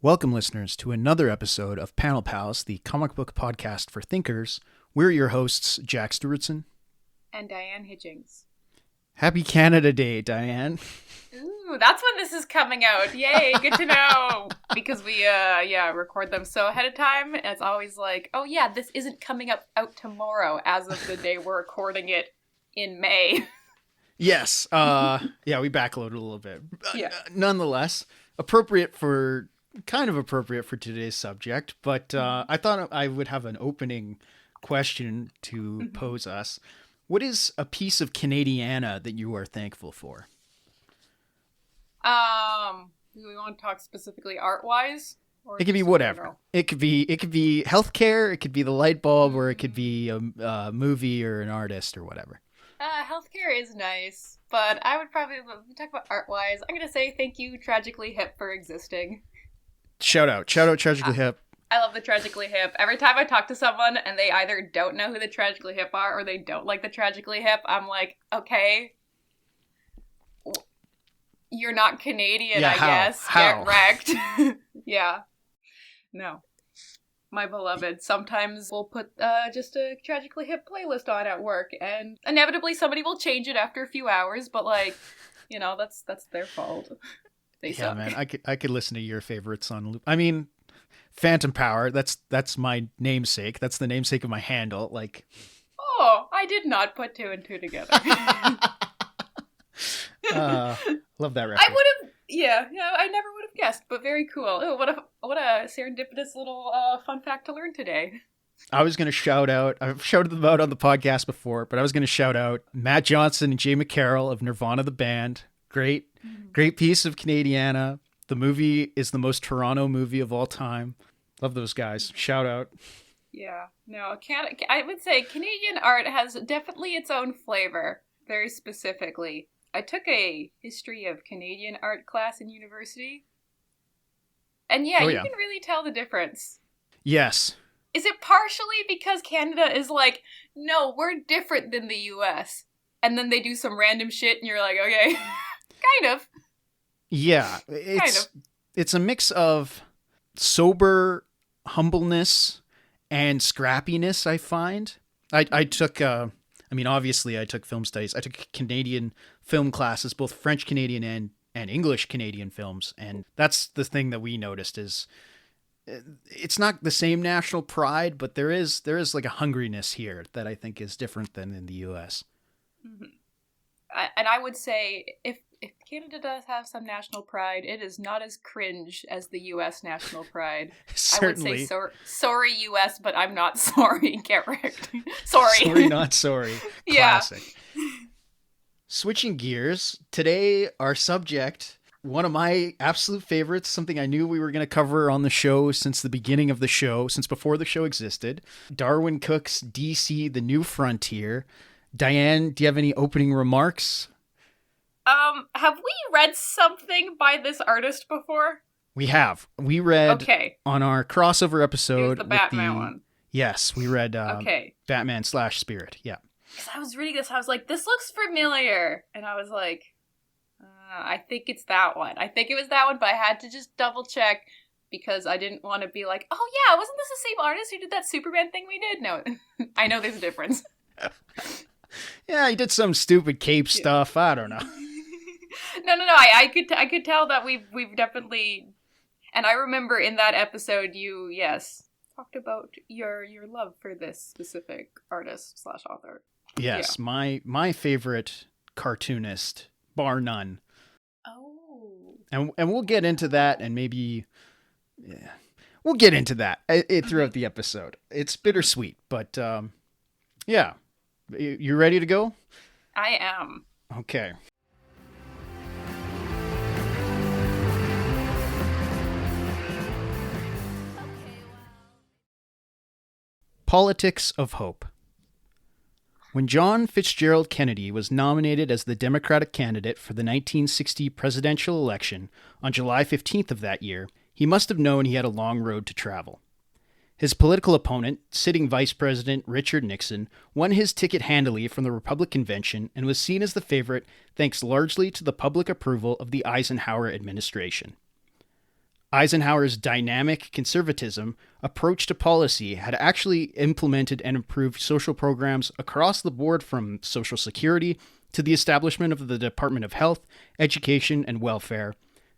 Welcome, listeners, to another episode of Panel Pals, the comic book podcast for thinkers. We're your hosts, Jack Stewartson. And Diane Hitchings. Happy Canada Day, Diane. Ooh, that's when this is coming out. Yay, good to know. Because we, record them so ahead of time. And it's always like, oh yeah, this isn't coming out tomorrow as of the day we're recording it in May. Yes. We backloaded a little bit. Nonetheless, appropriate for today's subject, but I thought I would have an opening question to pose us. What is a piece of Canadiana that you are thankful for? Do we want to talk specifically art-wise? It could be whatever. It could be healthcare, it could be the light bulb, or it could be a movie or an artist or whatever. Healthcare is nice, but I would probably talk about art-wise. I'm going to say thank you, Tragically Hip, for existing. Shout out Tragically Hip. I love the Tragically Hip. Every time I talk to someone and they either don't know who the Tragically Hip are or they don't like the Tragically Hip, I'm like, okay, you're not Canadian, I guess. How? Get wrecked. Yeah. No. My beloved. Sometimes we'll put just a Tragically Hip playlist on at work, and inevitably somebody will change it after a few hours, but that's their fault. They suck. Man, I could listen to your favorites on loop. I mean, Phantom Power, that's my namesake. That's the namesake of my handle. Like, oh, I did not put two and two together. Love that reference. I would have, I never would have guessed, but very cool. Oh, what a serendipitous little fun fact to learn today. I was going to shout out, I've shouted them out on the podcast before, but I was going to shout out Matt Johnson and Jay McCarroll of Nirvana the band. Great piece of Canadiana. The movie is the most Toronto movie of all time. Love those guys. Shout out. Yeah. No, I would say Canadian art has definitely its own flavor, very specifically. I took a history of Canadian art class in university. And you can really tell the difference. Yes. Is it partially because Canada is like, no, we're different than the US? And then they do some random shit and you're like, okay, kind of. Yeah. It's a mix of sober humbleness and scrappiness, I find. I took obviously I took film studies. I took Canadian film classes, both French Canadian and English Canadian films. And that's the thing that we noticed is it's not the same national pride, but there is like a hungriness here that I think is different than in the US. Mm-hmm. And I would say if Canada does have some national pride, it is not as cringe as the U.S. national pride. Certainly. I would say sorry, U.S., but I'm not sorry. Get wrecked. Sorry. Sorry, not sorry. Classic. Yeah. Switching gears, today our subject, one of my absolute favorites, something I knew we were going to cover on the show since the beginning of the show, since before the show existed, Darwyn Cooke's DC The New Frontier. Diane, do you have any opening remarks? Have we read something by this artist before? We have. We read on our crossover episode. The Batman one. Yes, we read Batman / Spirit. Yeah. Because I was reading this, I was like, this looks familiar. And I was like, I think it's that one. I think it was that one, but I had to just double check because I didn't want to be like, oh yeah, wasn't this the same artist who did that Superman thing we did? No, I know there's a difference. Yeah, he did some stupid cape stuff. I don't know. No. I could tell that we've definitely, and I remember in that episode you talked about your love for this specific artist / author. Yes, yeah. my favorite cartoonist, bar none. Oh. And we'll get into that, and maybe we'll get into that throughout the episode. It's bittersweet, but yeah. You ready to go? I am. Okay. Politics of Hope. When John Fitzgerald Kennedy was nominated as the Democratic candidate for the 1960 presidential election on July 15th of that year, he must have known he had a long road to travel. His political opponent, sitting Vice President Richard Nixon, won his ticket handily from the Republican convention and was seen as the favorite thanks largely to the public approval of the Eisenhower administration. Eisenhower's dynamic conservatism approach to policy had actually implemented and improved social programs across the board, from Social Security to the establishment of the Department of Health, Education, and Welfare,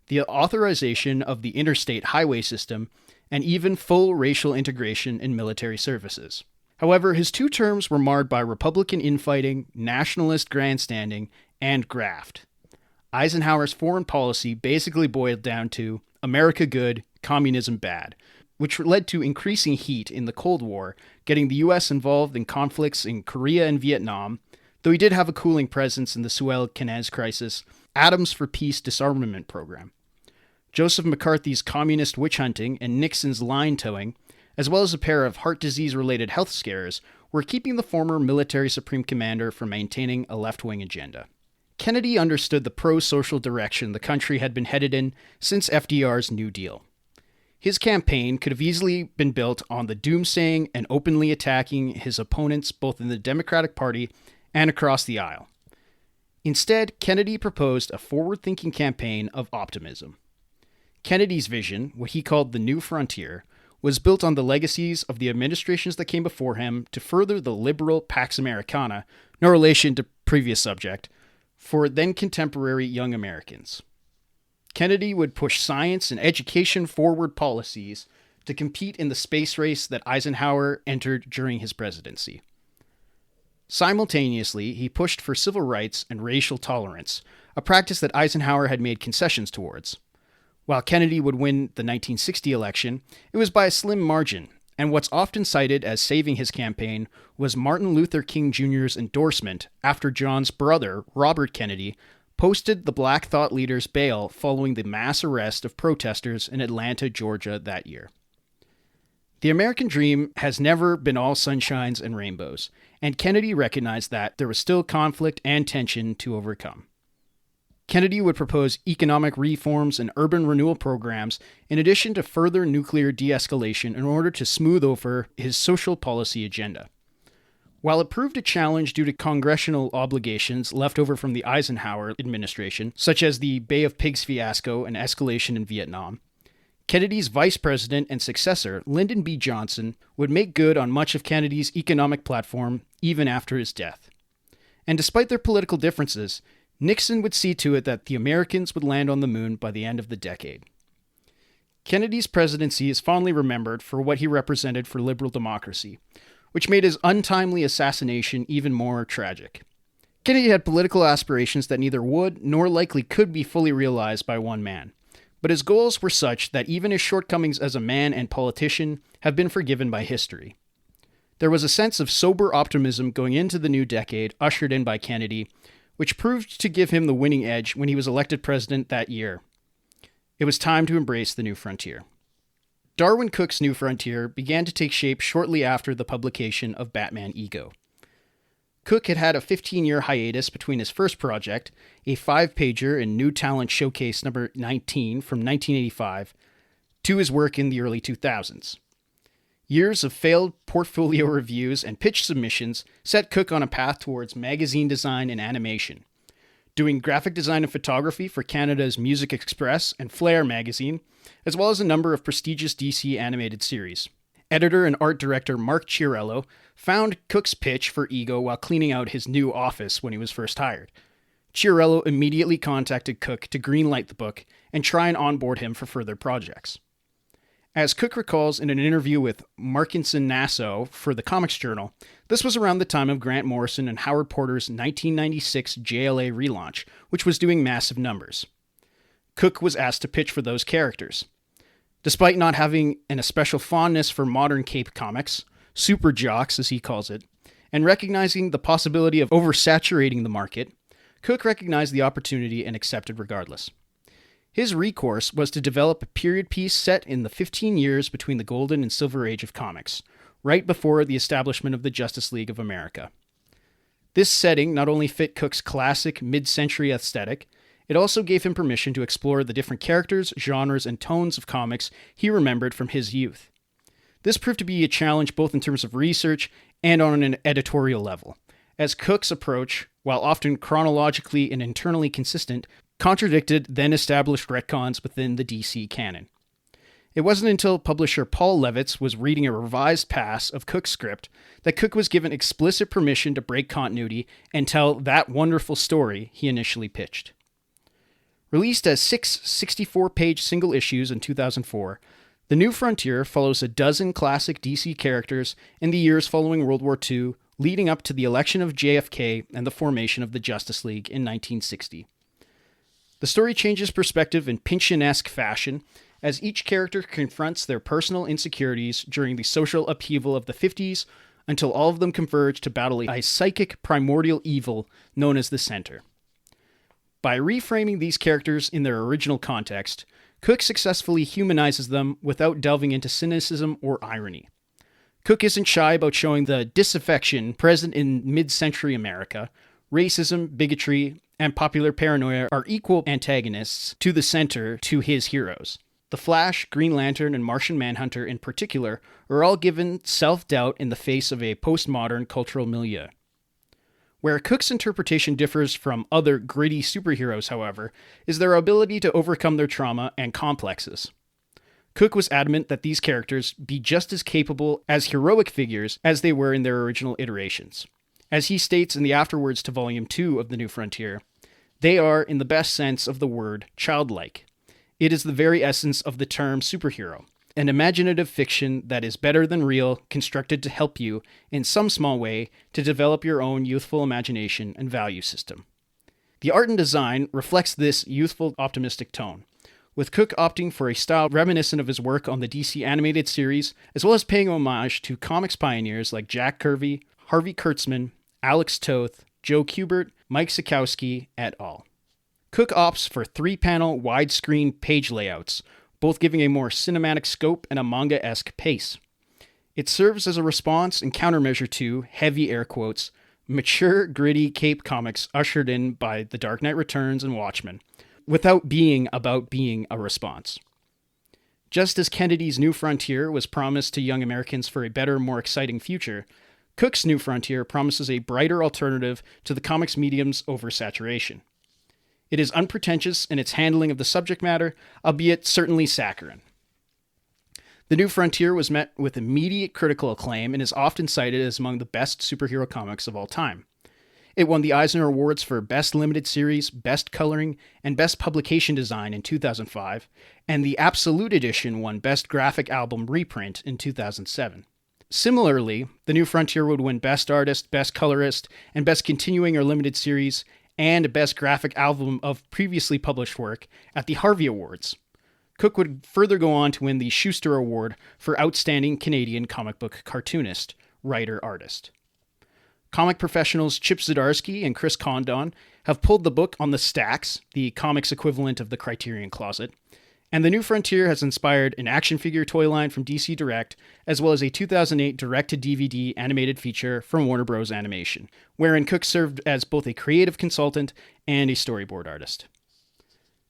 the authorization of the interstate highway system, and even full racial integration in military services. However, his 2 terms were marred by Republican infighting, nationalist grandstanding, and graft. Eisenhower's foreign policy basically boiled down to America good, communism bad, which led to increasing heat in the Cold War, getting the US involved in conflicts in Korea and Vietnam, though he did have a cooling presence in the Suez-Canal crisis, Atoms for Peace disarmament program. Joseph McCarthy's communist witch hunting and Nixon's line towing, as well as a pair of heart disease-related health scares, were keeping the former military supreme commander from maintaining a left-wing agenda. Kennedy understood the pro-social direction the country had been headed in since FDR's New Deal. His campaign could have easily been built on the doomsaying and openly attacking his opponents both in the Democratic Party and across the aisle. Instead, Kennedy proposed a forward-thinking campaign of optimism. Kennedy's vision, what he called the New Frontier, was built on the legacies of the administrations that came before him to further the liberal Pax Americana, no relation to previous subject, for then-contemporary young Americans. Kennedy would push science and education-forward policies to compete in the space race that Eisenhower entered during his presidency. Simultaneously, he pushed for civil rights and racial tolerance, a practice that Eisenhower had made concessions towards. While Kennedy would win the 1960 election, it was by a slim margin, and what's often cited as saving his campaign was Martin Luther King Jr.'s endorsement after John's brother, Robert Kennedy, posted the Black thought leader's bail following the mass arrest of protesters in Atlanta, Georgia that year. The American dream has never been all sunshines and rainbows, and Kennedy recognized that there was still conflict and tension to overcome. Kennedy would propose economic reforms and urban renewal programs in addition to further nuclear de-escalation in order to smooth over his social policy agenda. While it proved a challenge due to congressional obligations left over from the Eisenhower administration, such as the Bay of Pigs fiasco and escalation in Vietnam, Kennedy's vice president and successor, Lyndon B. Johnson, would make good on much of Kennedy's economic platform even after his death. And despite their political differences, Nixon would see to it that the Americans would land on the moon by the end of the decade. Kennedy's presidency is fondly remembered for what he represented for liberal democracy, which made his untimely assassination even more tragic. Kennedy had political aspirations that neither would nor likely could be fully realized by one man, but his goals were such that even his shortcomings as a man and politician have been forgiven by history. There was a sense of sober optimism going into the new decade ushered in by Kennedy, which proved to give him the winning edge when he was elected president that year. It was time to embrace the new frontier. Darwyn Cooke's New Frontier began to take shape shortly after the publication of Batman Ego. Cooke had had a 15-year hiatus between his first project, a 5-pager in New Talent Showcase number 19 from 1985, to his work in the early 2000s. Years of failed portfolio reviews and pitch submissions set Cooke on a path towards magazine design and animation, doing graphic design and photography for Canada's Music Express and Flair magazine, as well as a number of prestigious DC animated series. Editor and art director Mark Chiarello found Cooke's pitch for Ego while cleaning out his new office when he was first hired. Chiarello immediately contacted Cooke to greenlight the book and try and onboard him for further projects. As Cooke recalls in an interview with Markinson Nassau for the Comics Journal, this was around the time of Grant Morrison and Howard Porter's 1996 JLA relaunch, which was doing massive numbers. Cooke was asked to pitch for those characters. Despite not having an especial fondness for modern cape comics, super jocks as he calls it, and recognizing the possibility of oversaturating the market, Cooke recognized the opportunity and accepted regardless. His recourse was to develop a period piece set in the 15 years between the Golden and Silver Age of comics, right before the establishment of the Justice League of America. This setting not only fit Cooke's classic mid-century aesthetic, it also gave him permission to explore the different characters, genres, and tones of comics he remembered from his youth. This proved to be a challenge both in terms of research and on an editorial level, as Cooke's approach, while often chronologically and internally consistent, contradicted then-established retcons within the DC canon. It wasn't until publisher Paul Levitz was reading a revised pass of Cooke's script that Cooke was given explicit permission to break continuity and tell that wonderful story he initially pitched. Released as 6 64-page single issues in 2004, The New Frontier follows a dozen classic DC characters in the years following World War II, leading up to the election of JFK and the formation of the Justice League in 1960. The story changes perspective in Pynchon-esque fashion as each character confronts their personal insecurities during the social upheaval of the 50s until all of them converge to battle a psychic primordial evil known as the Center. By reframing these characters in their original context, Cooke successfully humanizes them without delving into cynicism or irony. Cooke isn't shy about showing the disaffection present in mid-century America. Racism, bigotry, and popular paranoia are equal antagonists to the Center to his heroes. The Flash, Green Lantern, and Martian Manhunter in particular are all given self-doubt in the face of a postmodern cultural milieu. Where Cooke's interpretation differs from other gritty superheroes, however, is their ability to overcome their trauma and complexes. Cooke was adamant that these characters be just as capable as heroic figures as they were in their original iterations. As he states in the afterwords to Volume 2 of The New Frontier, they are, in the best sense of the word, childlike. It is the very essence of the term superhero, an imaginative fiction that is better than real, constructed to help you, in some small way, to develop your own youthful imagination and value system. The art and design reflects this youthful, optimistic tone, with Cooke opting for a style reminiscent of his work on the DC animated series, as well as paying homage to comics pioneers like Jack Kirby, Harvey Kurtzman, Alex Toth, Joe Kubert, Mike Sekowsky, et al. Cooke opts for 3-panel widescreen page layouts, both giving a more cinematic scope and a manga-esque pace. It serves as a response and countermeasure to, heavy air quotes, mature, gritty cape comics ushered in by The Dark Knight Returns and Watchmen, without being about being a response. Just as Kennedy's New Frontier was promised to young Americans for a better, more exciting future, Cooke's New Frontier promises a brighter alternative to the comics medium's oversaturation. It is unpretentious in its handling of the subject matter, albeit certainly saccharine. The New Frontier was met with immediate critical acclaim and is often cited as among the best superhero comics of all time. It won the Eisner Awards for Best Limited Series, Best Coloring, and Best Publication Design in 2005, and the Absolute Edition won Best Graphic Album Reprint in 2007. Similarly, The New Frontier would win Best Artist, Best Colorist, and Best Continuing or Limited Series, and Best Graphic Album of previously published work at the Harvey Awards. Cooke would further go on to win the Schuster Award for Outstanding Canadian Comic Book Cartoonist, Writer-Artist. Comic professionals Chip Zdarsky and Chris Condon have pulled the book on the stacks, the comics equivalent of the Criterion Closet, and The New Frontier has inspired an action figure toy line from DC Direct, as well as a 2008 direct-to-DVD animated feature from Warner Bros. Animation, wherein Cooke served as both a creative consultant and a storyboard artist.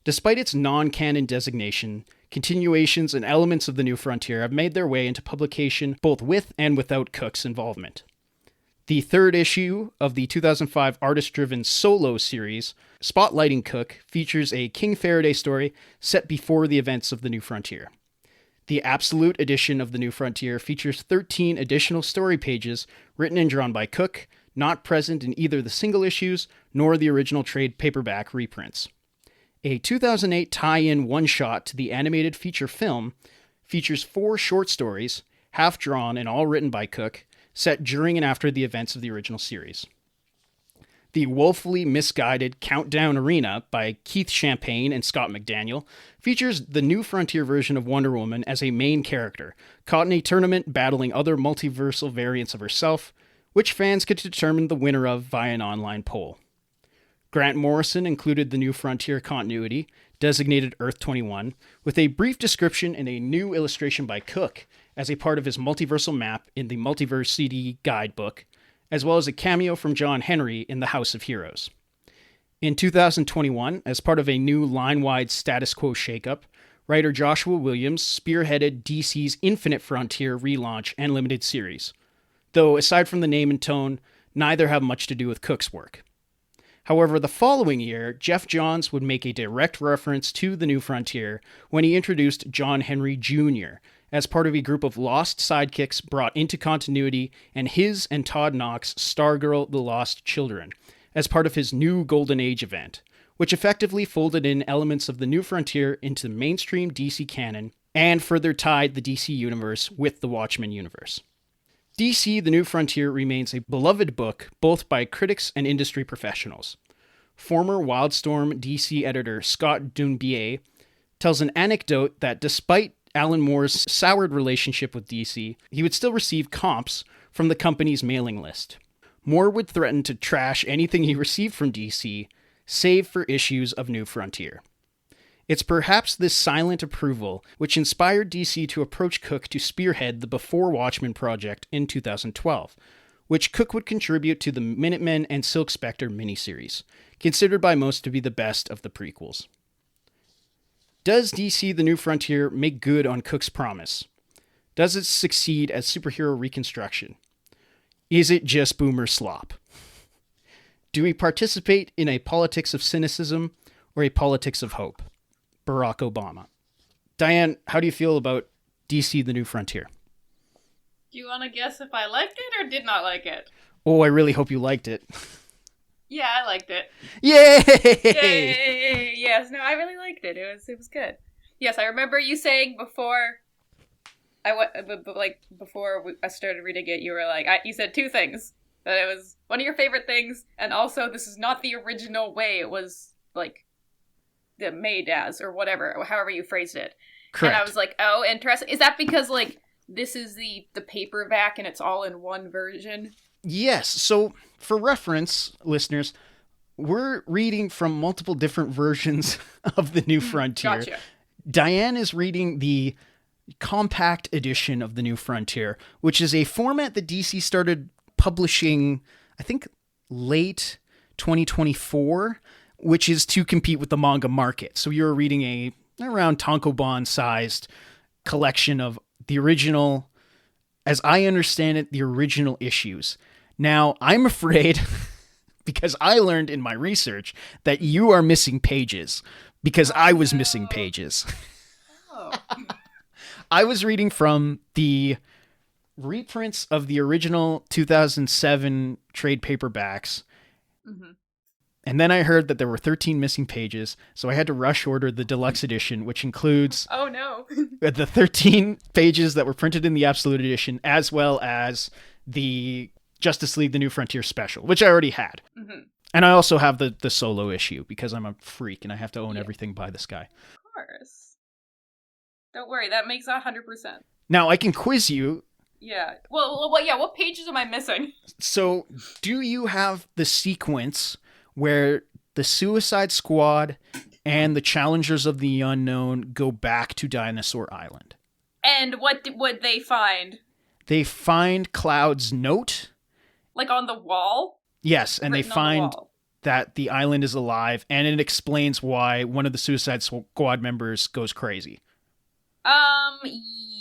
Despite its non-canon designation, continuations and elements of The New Frontier have made their way into publication both with and without Cooke's involvement. The third issue of the 2005 artist-driven Solo series, spotlighting Cooke, features a King Faraday story set before the events of The New Frontier. The Absolute Edition of The New Frontier features 13 additional story pages written and drawn by Cooke, not present in either the single issues nor the original trade paperback reprints. A 2008 tie-in one-shot to the animated feature film features 4 short stories, half drawn and all written by Cooke, set during and after the events of the original series. The woefully misguided Countdown Arena by Keith Champagne and Scott McDaniel features the New Frontier version of Wonder Woman as a main character, caught in a tournament battling other multiversal variants of herself, which fans could determine the winner of via an online poll. Grant Morrison included the New Frontier continuity, designated Earth 21, with a brief description and a new illustration by Cooke as a part of his multiversal map in the Multiverse CD guidebook, as well as a cameo from John Henry in the House of Heroes. In 2021, as part of a new line-wide status quo shakeup, writer Joshua Williams spearheaded DC's Infinite Frontier relaunch and limited series, though aside from the name and tone, neither have much to do with Cooke's work. However, the following year, Jeff Johns would make a direct reference to the New Frontier when he introduced John Henry Jr. as part of a group of lost sidekicks brought into continuity, and his and Todd Knox' Stargirl: The Lost Children, as part of his New Golden Age event, which effectively folded in elements of the New Frontier into the mainstream DC canon and further tied the DC universe with the Watchmen universe. DC: The New Frontier remains a beloved book both by critics and industry professionals. Former Wildstorm DC editor Scott Dunbier tells an anecdote that despite Alan Moore's soured relationship with DC, he would still receive comps from the company's mailing list. Moore would threaten to trash anything he received from DC, save for issues of New Frontier. It's perhaps this silent approval which inspired DC to approach Cooke to spearhead the Before Watchmen project in 2012, which Cooke would contribute to the Minutemen and Silk Spectre miniseries, considered by most to be the best of the prequels. Does DC: The New Frontier make good on Cooke's promise? Does it succeed as superhero reconstruction? Is it just boomer slop? Do we participate in a politics of cynicism or a politics of hope? Barack Obama. Diane, how do you feel about DC: The New Frontier? Do you want to guess if I liked it or did not like it? Oh, I really hope you liked it. Yeah, I liked it. Yay! Yay! Yes, no, I really liked it. It was good. Yes, I remember you saying before I started reading it, you were like, you said two things. That it was one of your favorite things, and also this is not the original way it was, like, made as, or whatever, however you phrased it. Correct. And I was like, oh, interesting. Is that because, like, this is the paperback and it's all in one version? Yes. So, for reference, listeners, we're reading from multiple different versions of the New Frontier. Gotcha. Diane is reading the compact edition of the New Frontier, which is a format that DC started publishing, I think, late 2024, which is to compete with the manga market. So you're reading a around tankobon-sized collection of the original, as I understand it, the original issues. Now, I'm afraid, because I learned in my research, that you are missing pages, because I was missing pages. Oh. I was reading from the reprints of the original 2007 trade paperbacks. Mm-hmm. And then I heard that there were 13 missing pages, so I had to rush order the deluxe edition, which includes Oh no. the 13 pages that were printed in the Absolute Edition, as well as the Justice League: The New Frontier special, which I already had. Mm-hmm. And I also have the solo issue, because I'm a freak and I have to own everything by this guy. Of course. Don't worry, that makes 100%. Now, I can quiz you. Yeah. Well, yeah, what pages am I missing? So, do you have the sequence where the Suicide Squad and the Challengers of the Unknown go back to Dinosaur Island? And what would they find? They find Cloud's note. Like on the wall? Yes, and they Written on the find wall. that the island is alive, and it explains why one of the Suicide Squad members goes crazy.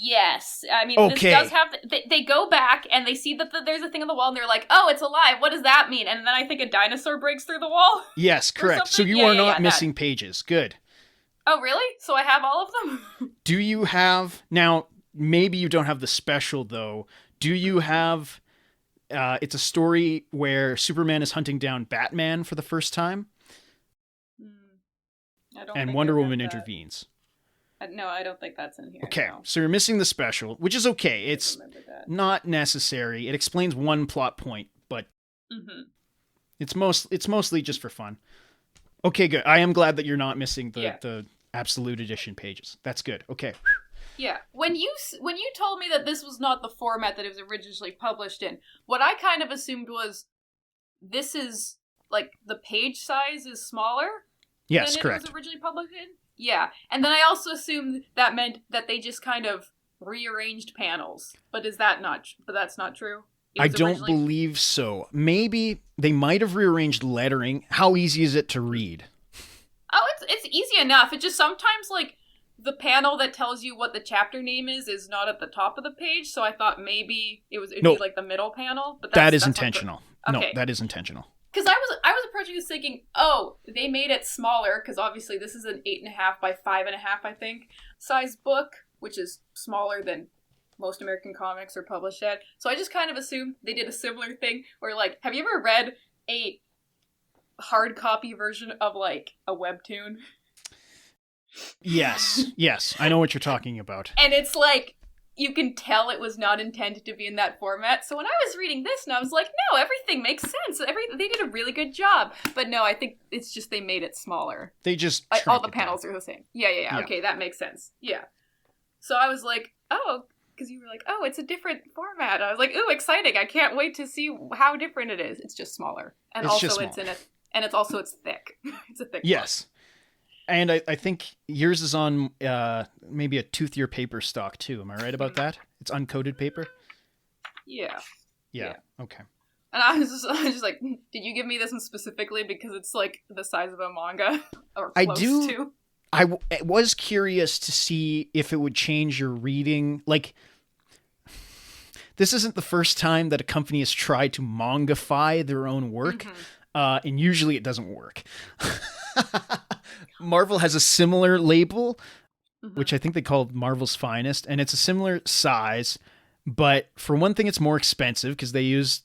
Yes. I mean, Okay. This does have... They go back, and they see that there's a thing on the wall, and they're like, oh, it's alive. What does that mean? And then I think a dinosaur breaks through the wall. Yes, correct. So something? you are Yeah, not missing pages. Good. Oh, really? So I have all of them? Do you have... Now, maybe you don't have the special, though. Do you have... it's a story where Superman is hunting down Batman for the first time, I don't and think Wonder I have Woman that. intervenes. No, I don't think that's in here. Okay, no. so you're missing the special, which is okay. It's Remember that. not necessary. It explains one plot point, but Mm-hmm. it's mostly just for fun. Okay, good. I am glad that you're not missing the Absolute Edition pages. That's good. Okay. Yeah. When you told me that this was not the format that it was originally published in, what I kind of assumed was this is, like, the page size is smaller Yes, than correct. it was originally published in? Yeah. And then I also assumed that meant that they just kind of rearranged panels. But that's not true? I don't believe so. Maybe they might have rearranged lettering. How easy is it to read? Oh, it's easy enough. It just sometimes, like, the panel that tells you what the chapter name is not at the top of the page, so I thought maybe it'd be like the middle panel. But that is that's intentional. Okay. No, that is intentional. Because I was approaching this thinking, oh, they made it smaller, because obviously this is an 8.5 by 5.5, I think, size book, which is smaller than most American comics are published at. So I just kind of assumed they did a similar thing, where, like, have you ever read a hard copy version of, like, a webtoon? Yes, I know what you're talking about. And it's like, you can tell it was not intended to be in that format. So when I was reading this, and I was like, no, everything makes sense. They did a really good job. But no, I think it's just they made it smaller. They just all the panels are the same. Yeah. Okay, that makes sense. Yeah. So I was like, oh, because you were like, oh, it's a different format. I was like, ooh, exciting. I can't wait to see how different it is. It's just smaller. And it's also just it's in it. And it's thick. It's a thick Yes. book. And I think yours is on maybe a toothier paper stock too. Am I right about that? It's uncoated paper? Yeah. Okay. And I was just like, did you give me this one specifically because it's like the size of a manga? Or close to? I was curious to see if it would change your reading. Like, this isn't the first time that a company has tried to mangafy their own work. Mm-hmm. And usually it doesn't work. Marvel has a similar label, which I think they call Marvel's Finest, and it's a similar size, but for one thing, it's more expensive because they use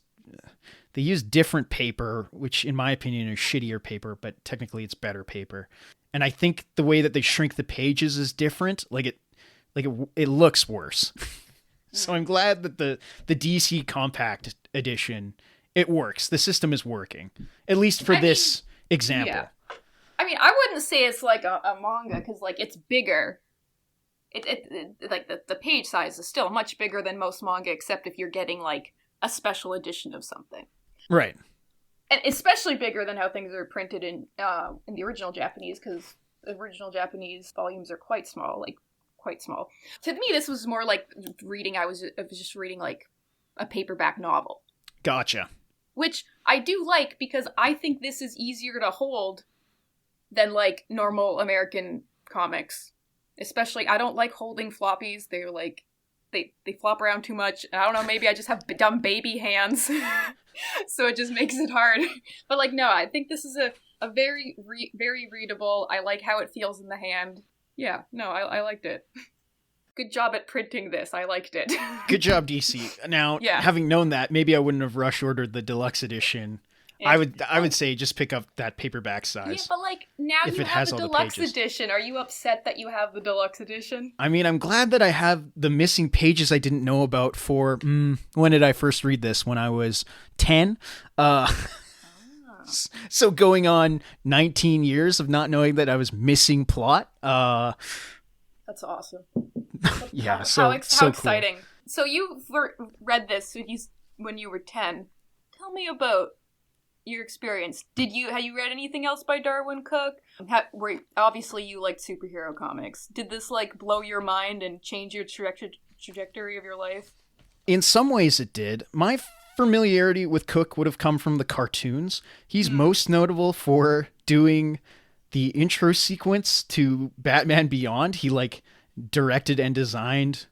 different paper, which in my opinion is shittier paper, but technically it's better paper. And I think the way that they shrink the pages is different. It looks worse. So I'm glad that the DC Compact Edition, it works. The system is working, at least for this example. Yeah. I mean, I wouldn't say it's like a manga because, like, it's bigger. Like the page size is still much bigger than most manga, except if you're getting like a special edition of something. Right. And especially bigger than how things are printed in the original Japanese, because the original Japanese volumes are quite small. To me, this was more like reading. I was just reading like a paperback novel. Gotcha. Which I do like because I think this is easier to hold than like normal American comics. Especially, I don't like holding floppies. They're like, they flop around too much. I don't know, maybe I just have dumb baby hands. So it just makes it hard. But like, no, I think this is a very, very readable. I like how it feels in the hand. Yeah, no, I liked it. Good job at printing this. I liked it. Good job, DC. Now, having known that, maybe I wouldn't have rush ordered the deluxe edition. Yeah. I would say just pick up that paperback size. Yeah, but like now you have the deluxe edition. Are you upset that you have the deluxe edition? I mean, I'm glad that I have the missing pages I didn't know about for when did I first read this? When I was 10. So going on 19 years of not knowing that I was missing plot. That's awesome. Yeah, how exciting. Cool. So you read this when you were 10. Tell me about your experience. Have you read anything else by Darwyn Cooke? Obviously you liked superhero comics. Did this like blow your mind and change your trajectory of your life? In some ways it did. My familiarity with Cooke would have come from the cartoons. He's most notable for doing the intro sequence to Batman Beyond. He like directed and designed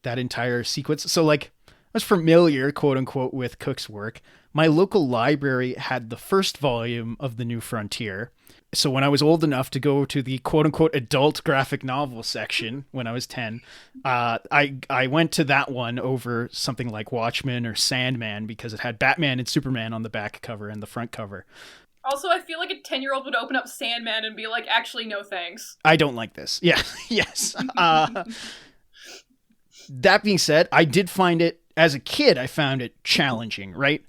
that entire sequence. So like I was familiar, quote unquote, with Cooke's work. My local library had the first volume of The New Frontier. So when I was old enough to go to the quote unquote adult graphic novel section when I was 10, I went to that one over something like Watchmen or Sandman because it had Batman and Superman on the back cover and the front cover. Also, I feel like a 10-year-old would open up Sandman and be like, actually, no thanks. I don't like this. Yeah, yes. That being said, I did find it, as a kid, I found it challenging, right?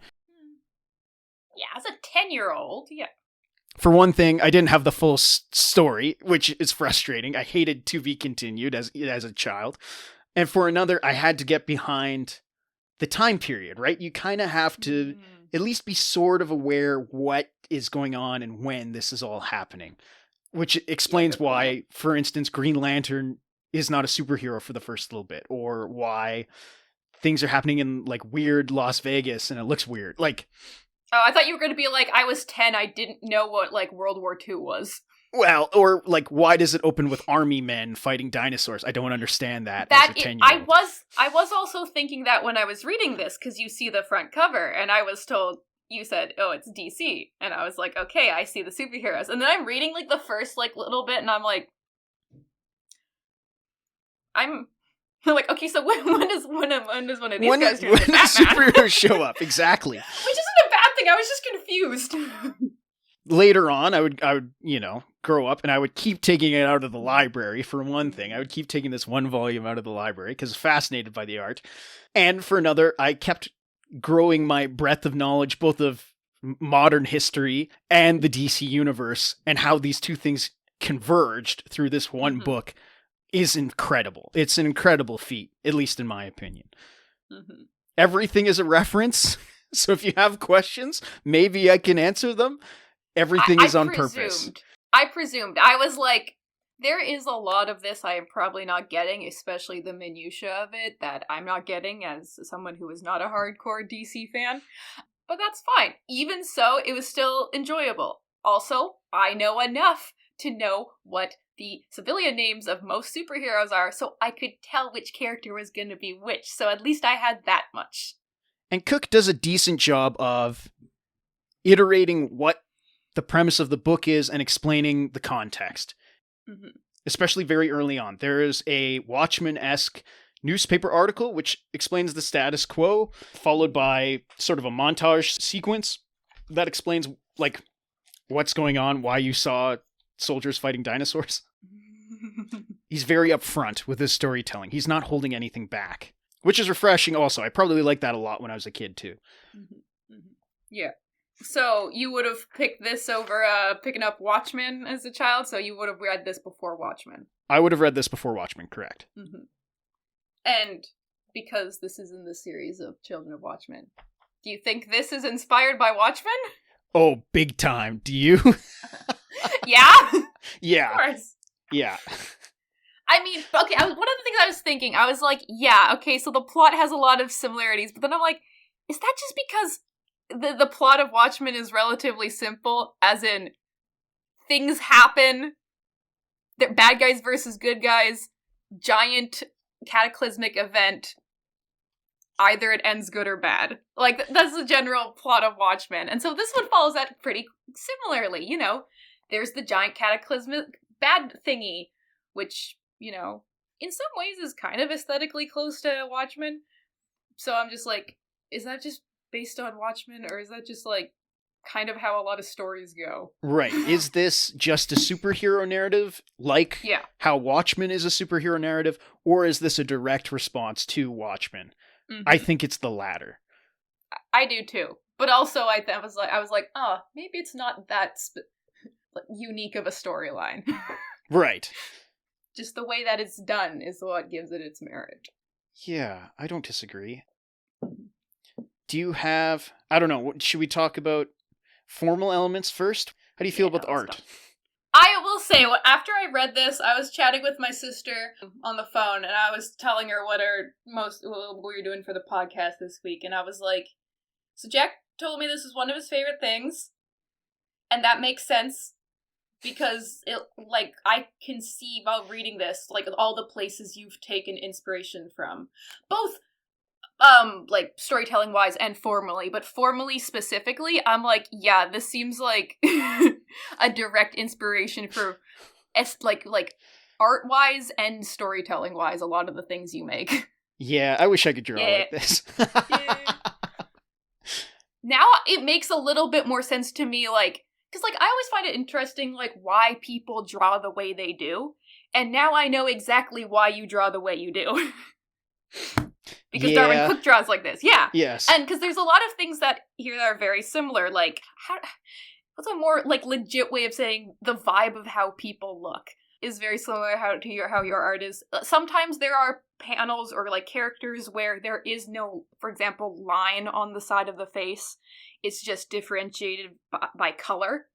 Yeah, as a 10-year-old, yeah. For one thing, I didn't have the full story, which is frustrating. I hated To Be Continued as a child. And for another, I had to get behind the time period, right? You kind of have to at least be sort of aware what is going on and when this is all happening, which explains why, for instance, Green Lantern is not a superhero for the first little bit, or why things are happening in like weird Las Vegas and it looks weird. Like, oh, I thought you were going to be like, I was 10, I didn't know what, like, World War II was. Well, or, like, why does it open with army men fighting dinosaurs? I don't understand that as a 10-year-old. I was also thinking that when I was reading this, because you see the front cover, and I was told, you said, oh, it's DC. And I was like, okay, I see the superheroes. And then I'm reading, like, the first, like, little bit, and I'm like, like, okay, so when does one of these guys do when do superheroes show up? Exactly. Which isn't a bad thing. I was just confused. Later on, I would, grow up and I would keep taking it out of the library. For one thing, I would keep taking this one volume out of the library because I was fascinated by the art. And for another, I kept growing my breadth of knowledge, both of modern history and the DC universe, and how these two things converged through this one book is incredible. It's an incredible feat, at least in my opinion. Everything is a reference. So if you have questions, maybe I can answer them. Everything is on purpose. I presumed. I was like, there is a lot of this I am probably not getting, especially the minutia of it that I'm not getting as someone who is not a hardcore DC fan. But that's fine. Even so, it was still enjoyable. Also, I know enough to know what the civilian names of most superheroes are, so I could tell which character was going to be which. So at least I had that much. And Cooke does a decent job of iterating what the premise of the book is and explaining the context. Especially very early on. There is a Watchmen-esque newspaper article which explains the status quo, followed by sort of a montage sequence that explains, like, what's going on, why you saw soldiers fighting dinosaurs. He's very upfront with his storytelling. He's not holding anything back, which is refreshing also. I probably liked that a lot when I was a kid, too. Yeah. So you would have picked this over picking up Watchmen as a child, so you would have read this before Watchmen. I would have read this before Watchmen, correct. And because this is in the series of Children of Watchmen, do you think this is inspired by Watchmen? Oh, big time. Do you? Yeah? Yeah. Of course. Yeah. I mean, okay, one of the things I was thinking, I was like, yeah, okay, so the plot has a lot of similarities, but then I'm like, is that just because the plot of Watchmen is relatively simple, as in, things happen, they're bad guys versus good guys, giant cataclysmic event, either it ends good or bad. Like, that's the general plot of Watchmen. And so this one follows that pretty similarly, you know. There's the giant cataclysmic bad thingy, which, you know, in some ways is kind of aesthetically close to Watchmen. So I'm just like, is that just based on Watchmen, or is that just, like, kind of how a lot of stories go? Right. Is this just a superhero narrative, like how Watchmen is a superhero narrative, or is this a direct response to Watchmen? I think it's the latter. I do too. But also I was like, oh, maybe it's not that unique of a storyline. Right. Just the way that it's done is what gives it its merit. Yeah, I don't disagree. Do you have, I don't know, should we talk about formal elements first? How do you feel about the art? I will say, after I read this, I was chatting with my sister on the phone, and I was telling her what we were doing for the podcast this week, and I was like, so Jack told me this is one of his favorite things, and that makes sense, because I can see while reading this, like, all the places you've taken inspiration from. Both like, storytelling-wise and formally, but formally specifically, I'm like, yeah, this seems like a direct inspiration for, like art-wise and storytelling-wise, a lot of the things you make. Yeah, I wish I could draw like this. Now it makes a little bit more sense to me, like, because, like, I always find it interesting, like, why people draw the way they do, and now I know exactly why you draw the way you do. Because Darwyn Cooke draws like this, Yes. And because there's a lot of things that here are very similar, like, what's a more, like, legit way of saying the vibe of how people look is very similar to how your art is. Sometimes there are panels or, like, characters where there is no, for example, line on the side of the face. It's just differentiated by color.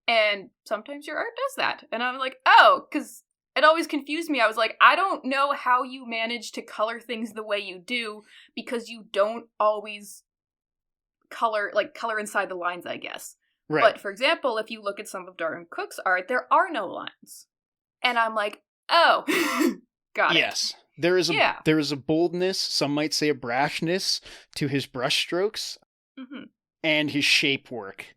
And sometimes your art does that. And I'm like, oh, because it always confused me. I was like, I don't know how you manage to color things the way you do, because you don't always color inside the lines, I guess. Right. But, for example, if you look at some of Darwyn Cooke's art, there are no lines. And I'm like, oh, got it. Yes. There is a boldness, some might say a brashness, to his brushstrokes. and his shape work.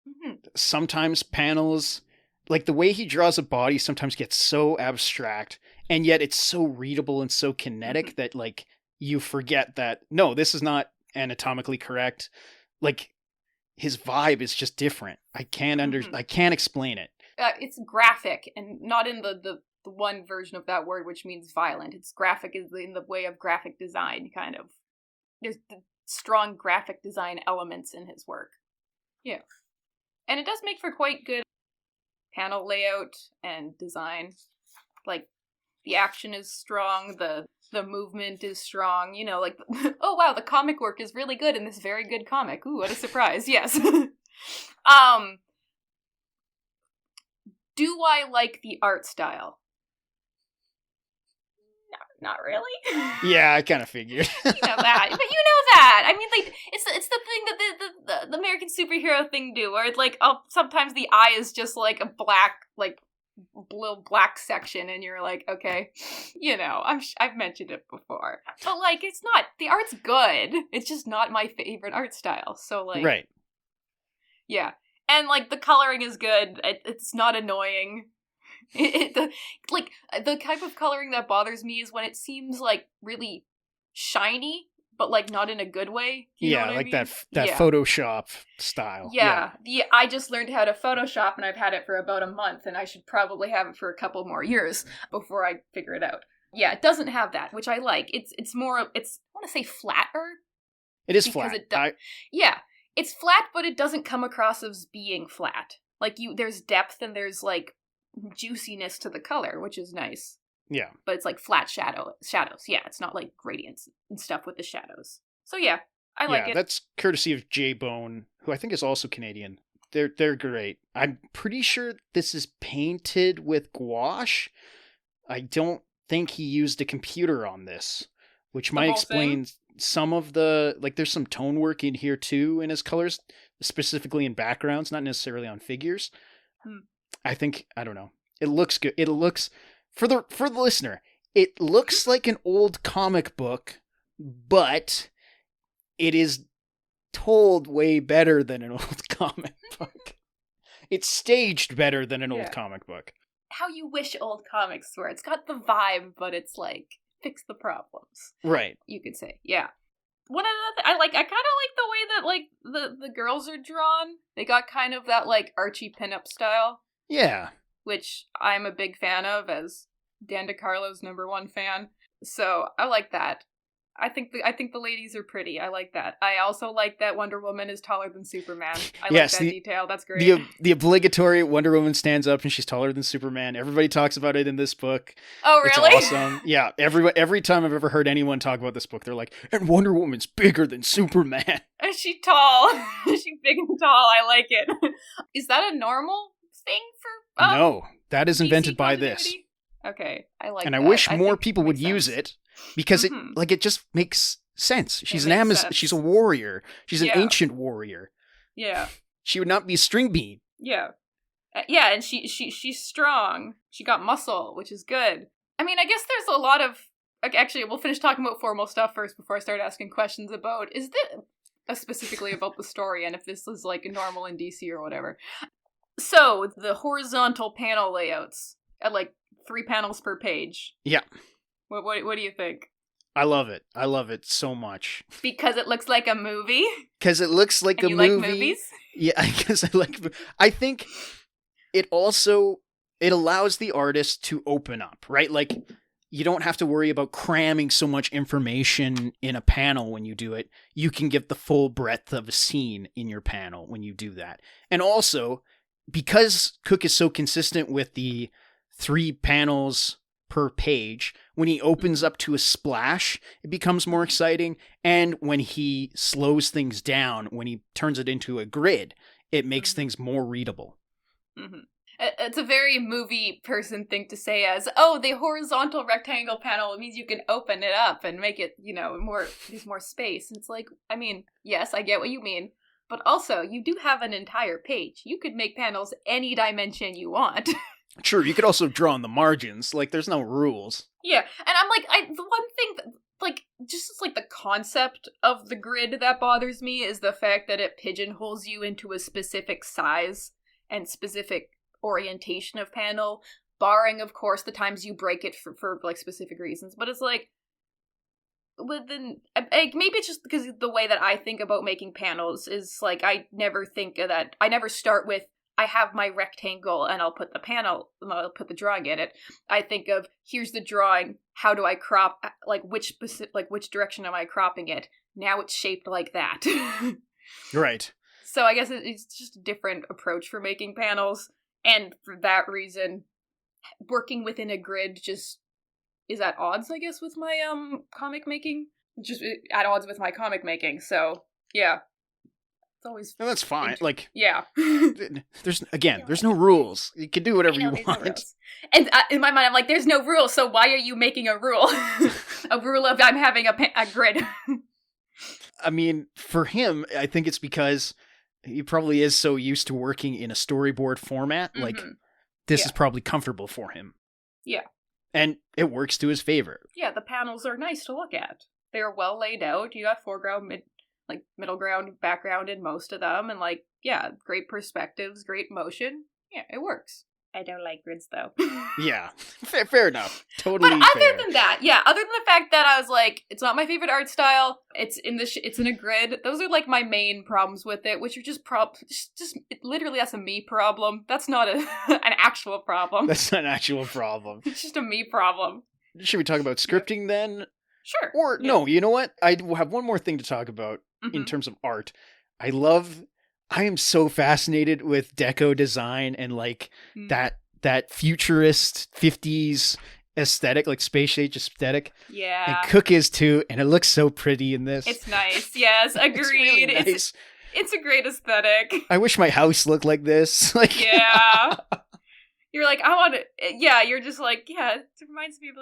Mhm. Sometimes panels, like the way he draws a body sometimes gets so abstract, and yet it's so readable and so kinetic that like you forget that, no, this is not anatomically correct. Like his vibe is just different. I can't explain it. It's graphic, and not in the one version of that word, which means violent. It's graphic in the way of graphic design, kind of. There's strong graphic design elements in his work. Yeah. And it does make for quite good panel layout and design. Like, the action is strong, the movement is strong, you know, like, oh wow, the comic work is really good in this very good comic. Ooh, what a surprise, yes. Do I like the art style? No, not really. Yeah, I kind of figured. You know that, but you know that. I mean, like, it's the thing that the American superhero thing do, where it's like, oh, sometimes the eye is just like a black, like, little black section, and you're like, okay, you know, I've mentioned it before, but like, it's not, the art's good. It's just not my favorite art style. So like, Right. Yeah, and like the coloring is good. It's not annoying. The type of coloring that bothers me is when it seems like really shiny, but like not in a good way. You know what I like mean? that Photoshop style. Yeah. I just learned how to Photoshop, and I've had it for about a month, and I should probably have it for a couple more years before I figure it out. Yeah, it doesn't have that, which I like. It's more, I want to say flatter. It is flat. Yeah, it's flat, but it doesn't come across as being flat. Like, there's depth and there's like juiciness to the color, which is nice. Yeah. But it's like flat shadows. Yeah, it's not like gradients and stuff with the shadows. So yeah, I like it. That's courtesy of J Bone, who I think is also Canadian. They're great. I'm pretty sure this is painted with gouache. I don't think he used a computer on this, which might explain some of the, like, there's some tone work in here too in his colors, specifically in backgrounds, not necessarily on figures. I don't know. It looks good. It looks, for the listener, it looks like an old comic book, but it is told way better than an old comic book. It's staged better than an old comic book. How you wish old comics were. It's got the vibe, but it's like, fix the problems. Right. You could say. Yeah. One of the I kind of like the way that like the girls are drawn. They got kind of that like Archie pinup style. Yeah. Which I'm a big fan of, as Dan DeCarlo's #1 fan. So I like that. I think the ladies are pretty. I like that. I also like that Wonder Woman is taller than Superman. I like that detail. That's great. The obligatory Wonder Woman stands up and she's taller than Superman. Everybody talks about it in this book. Oh, really? It's awesome. Yeah. Every time I've ever heard anyone talk about this book, they're like, and Wonder Woman's bigger than Superman. Is she tall? She's big and tall. I like it. Is that a normal thing for? No, that is invented by continuity? This. Okay, I like. And that. I wish more people would use it. Because it just makes sense. She's She's a warrior. She's an ancient warrior. Yeah. She would not be a string bean. Yeah. Yeah, and she's strong. She got muscle, which is good. I mean, I guess there's a lot of... Actually, we'll finish talking about formal stuff first before I start asking questions about... Is this... specifically about the story, and if this is, like, normal in DC or whatever. So, the horizontal panel layouts at, like, 3 panels per page. Yeah. What do you think? I love it. I love it so much. Because it looks like a movie? Because it looks like a movie. Like movies? Yeah, I guess I like... I think it also... It allows the artist to open up, right? Like, you don't have to worry about cramming so much information in a panel when you do it. You can get the full breadth of a scene in your panel when you do that. And also, because Cooke is so consistent with the 3 panels per page, when he opens up to a splash, it becomes more exciting. And when he slows things down, when he turns it into a grid, it makes things more readable. Mm-hmm. It's a very movie person thing to say as, oh, the horizontal rectangle panel means you can open it up and make it, you know, there's more space. And it's like, I mean, yes, I get what you mean. But also, you do have an entire page. You could make panels any dimension you want. True, you could also draw on the margins. Like, there's no rules. Yeah, and I'm like, the one thing that, the concept of the grid that bothers me is the fact that it pigeonholes you into a specific size and specific orientation of panel, barring, of course, the times you break it for like specific reasons. But it's like, maybe it's just because the way that I think about making panels is like, I never think of that. I never start with, I have my rectangle and I'll put the drawing in it. I think of, here's the drawing. How do I crop? Like which direction am I cropping it? Now it's shaped like that. Right. So I guess it's just a different approach for making panels. And for that reason, working within a grid just is at odds, I guess, with my comic making. Just at odds with my comic making. So yeah. Always no, that's fine. Like, yeah, there's no rules. You can do whatever you want. No, and in my mind, I'm like, there's no rules. So why are you making a rule? A rule of I'm having a grid. I mean, for him, I think it's because he probably is so used to working in a storyboard format. Mm-hmm. Like, this is probably comfortable for him. Yeah, and it works to his favor. Yeah, the panels are nice to look at. They're well laid out. You got foreground, middle ground, background in most of them, and great perspectives, great motion. Yeah, it works. I don't like grids though. Yeah, fair enough. Totally. But other than that, other than the fact that I was like, it's not my favorite art style. It's in a grid. Those are like my main problems with it, which are just literally that's a me problem. That's not an actual problem. That's not an actual problem. It's just a me problem. Should we talk about scripting then? Sure. Or no, you know what? I have one more thing to talk about in terms of art. I am so fascinated with deco design and that futurist 50s aesthetic, like space age aesthetic. Yeah. And Cooke is too, and it looks so pretty in this. It's nice. Yes, agreed. It's really nice. It's a great aesthetic. I wish my house looked like this. Yeah. You're like, I want it. Yeah, you're just like, yeah, it reminds me of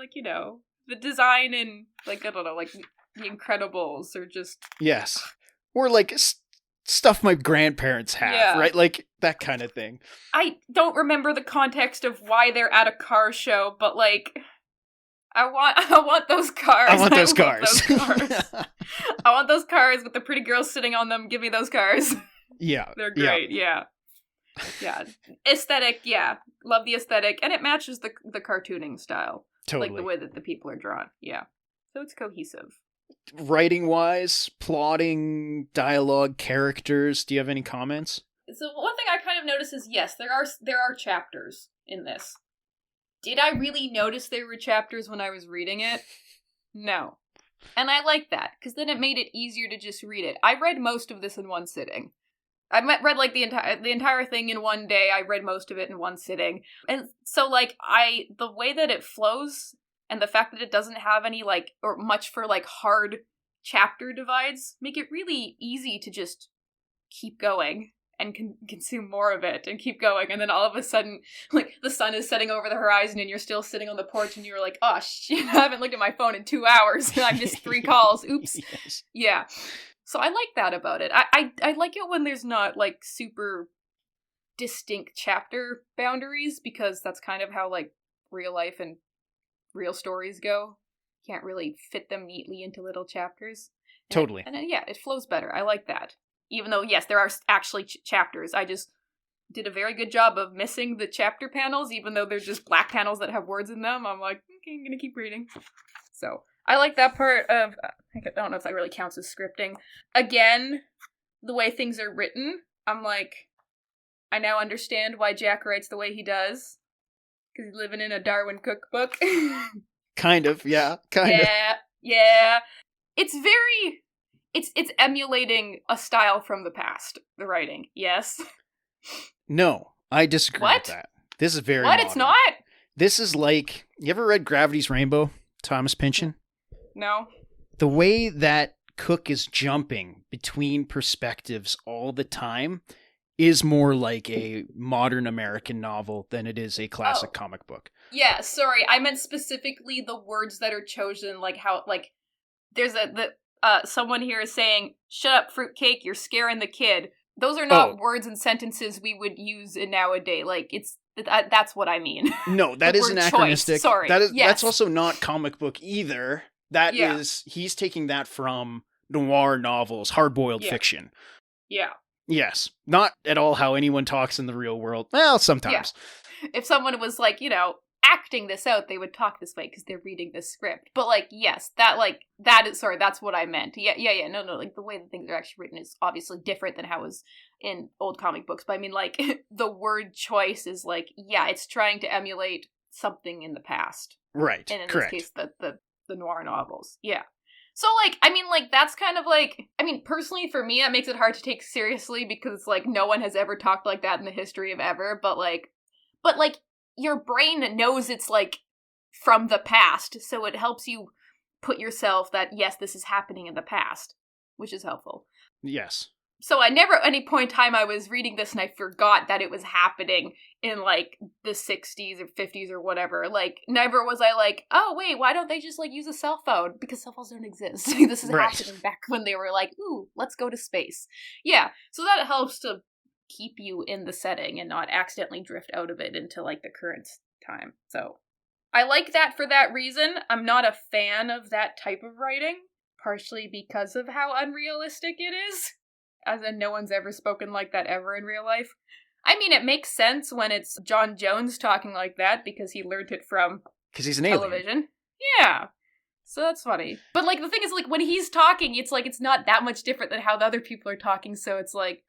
the design in, I don't know, The Incredibles or just... Yes. Or, stuff my grandparents have, right? Like, that kind of thing. I don't remember the context of why they're at a car show, but, I want those cars. I want those cars. I want those cars with the pretty girls sitting on them. Give me those cars. Yeah. They're great, yeah. Yeah. Aesthetic, yeah. Love the aesthetic. And it matches the cartooning style. Totally. Like the way that the people are drawn. Yeah. So it's cohesive. Writing wise, plotting, dialogue, characters, do you have any comments? So one thing I kind of noticed is yes, there are chapters in this. Did I really notice there were chapters when I was reading it? No. And I like that, because then it made it easier to just read it. I read most of this in one sitting. I read the entire thing in one day. I read most of it in one sitting. And so the way that it flows and the fact that it doesn't have any or much for hard chapter divides make it really easy to just keep going and consume more of it and keep going. And then all of a sudden the sun is setting over the horizon and you're still sitting on the porch and you're like, oh shit, I haven't looked at my phone in 2 hours. I missed 3 calls. Oops. Yes. Yeah. So I like that about it. I like it when there's not super distinct chapter boundaries, because that's kind of how real life and real stories go. Can't really fit them neatly into little chapters. Totally. And it flows better. I like that. Even though, yes, there are actually chapters. I just did a very good job of missing the chapter panels, even though they're just black panels that have words in them. I'm like, okay, I'm gonna keep reading. So I like that part of, I don't know if that really counts as scripting. Again, the way things are written, I'm like, I now understand why Jack writes the way he does. Because he's living in a Darwyn cookbook. Kind of, yeah. Kind of. Yeah. It's emulating a style from the past, the writing. Yes? No, I disagree with that. This is very What? modern. It's not? This is you ever read Gravity's Rainbow, Thomas Pynchon? No. The way that Cooke is jumping between perspectives all the time is more like a modern American novel than it is a classic comic book. Yeah, sorry. I meant specifically the words that are chosen, there's someone here is saying, shut up, fruitcake, you're scaring the kid. Those are not words and sentences we would use in nowadays. That's what I mean. No, that is anachronistic. Choice. Sorry. That's also not comic book either. That is, he's taking that from noir novels, hard-boiled fiction. Yeah. Yes. Not at all how anyone talks in the real world. Well, sometimes. Yeah. If someone was like, you know, acting this out, they would talk this way because they're reading this script. But like, yes, that's what I meant. Yeah. No, like the way that things are actually written is obviously different than how it was in old comic books. But I mean, like, the word choice is like, yeah, it's trying to emulate something in the past. Right. And in Correct. this case, the noir novels. Yeah. So, like, I mean, like, that's kind of like, I mean, personally, for me, that makes it hard to take seriously because, like, no one has ever talked like that in the history of ever, but, like, your brain knows it's, like, from the past, so it helps you put yourself that, yes, this is happening in the past, which is helpful. Yes. So I never, at any point in time, I was reading this and I forgot that it was happening in, like, the 60s or 50s or whatever. Like, never was I like, oh, wait, why don't they just, like, use a cell phone? Because cell phones don't exist. This is happening back when they were like, ooh, let's go to space. Yeah, so that helps to keep you in the setting and not accidentally drift out of it into, like, the current time. So I like that for that reason. I'm not a fan of that type of writing, partially because of how unrealistic it is. As in, no one's ever spoken like that ever in real life. I mean, it makes sense when it's John Jones talking like that, because he learned it from because he's an television. alien. Yeah. So that's funny. But, like, the thing is, like, when he's talking, it's like, it's not that much different than how the other people are talking, so it's like...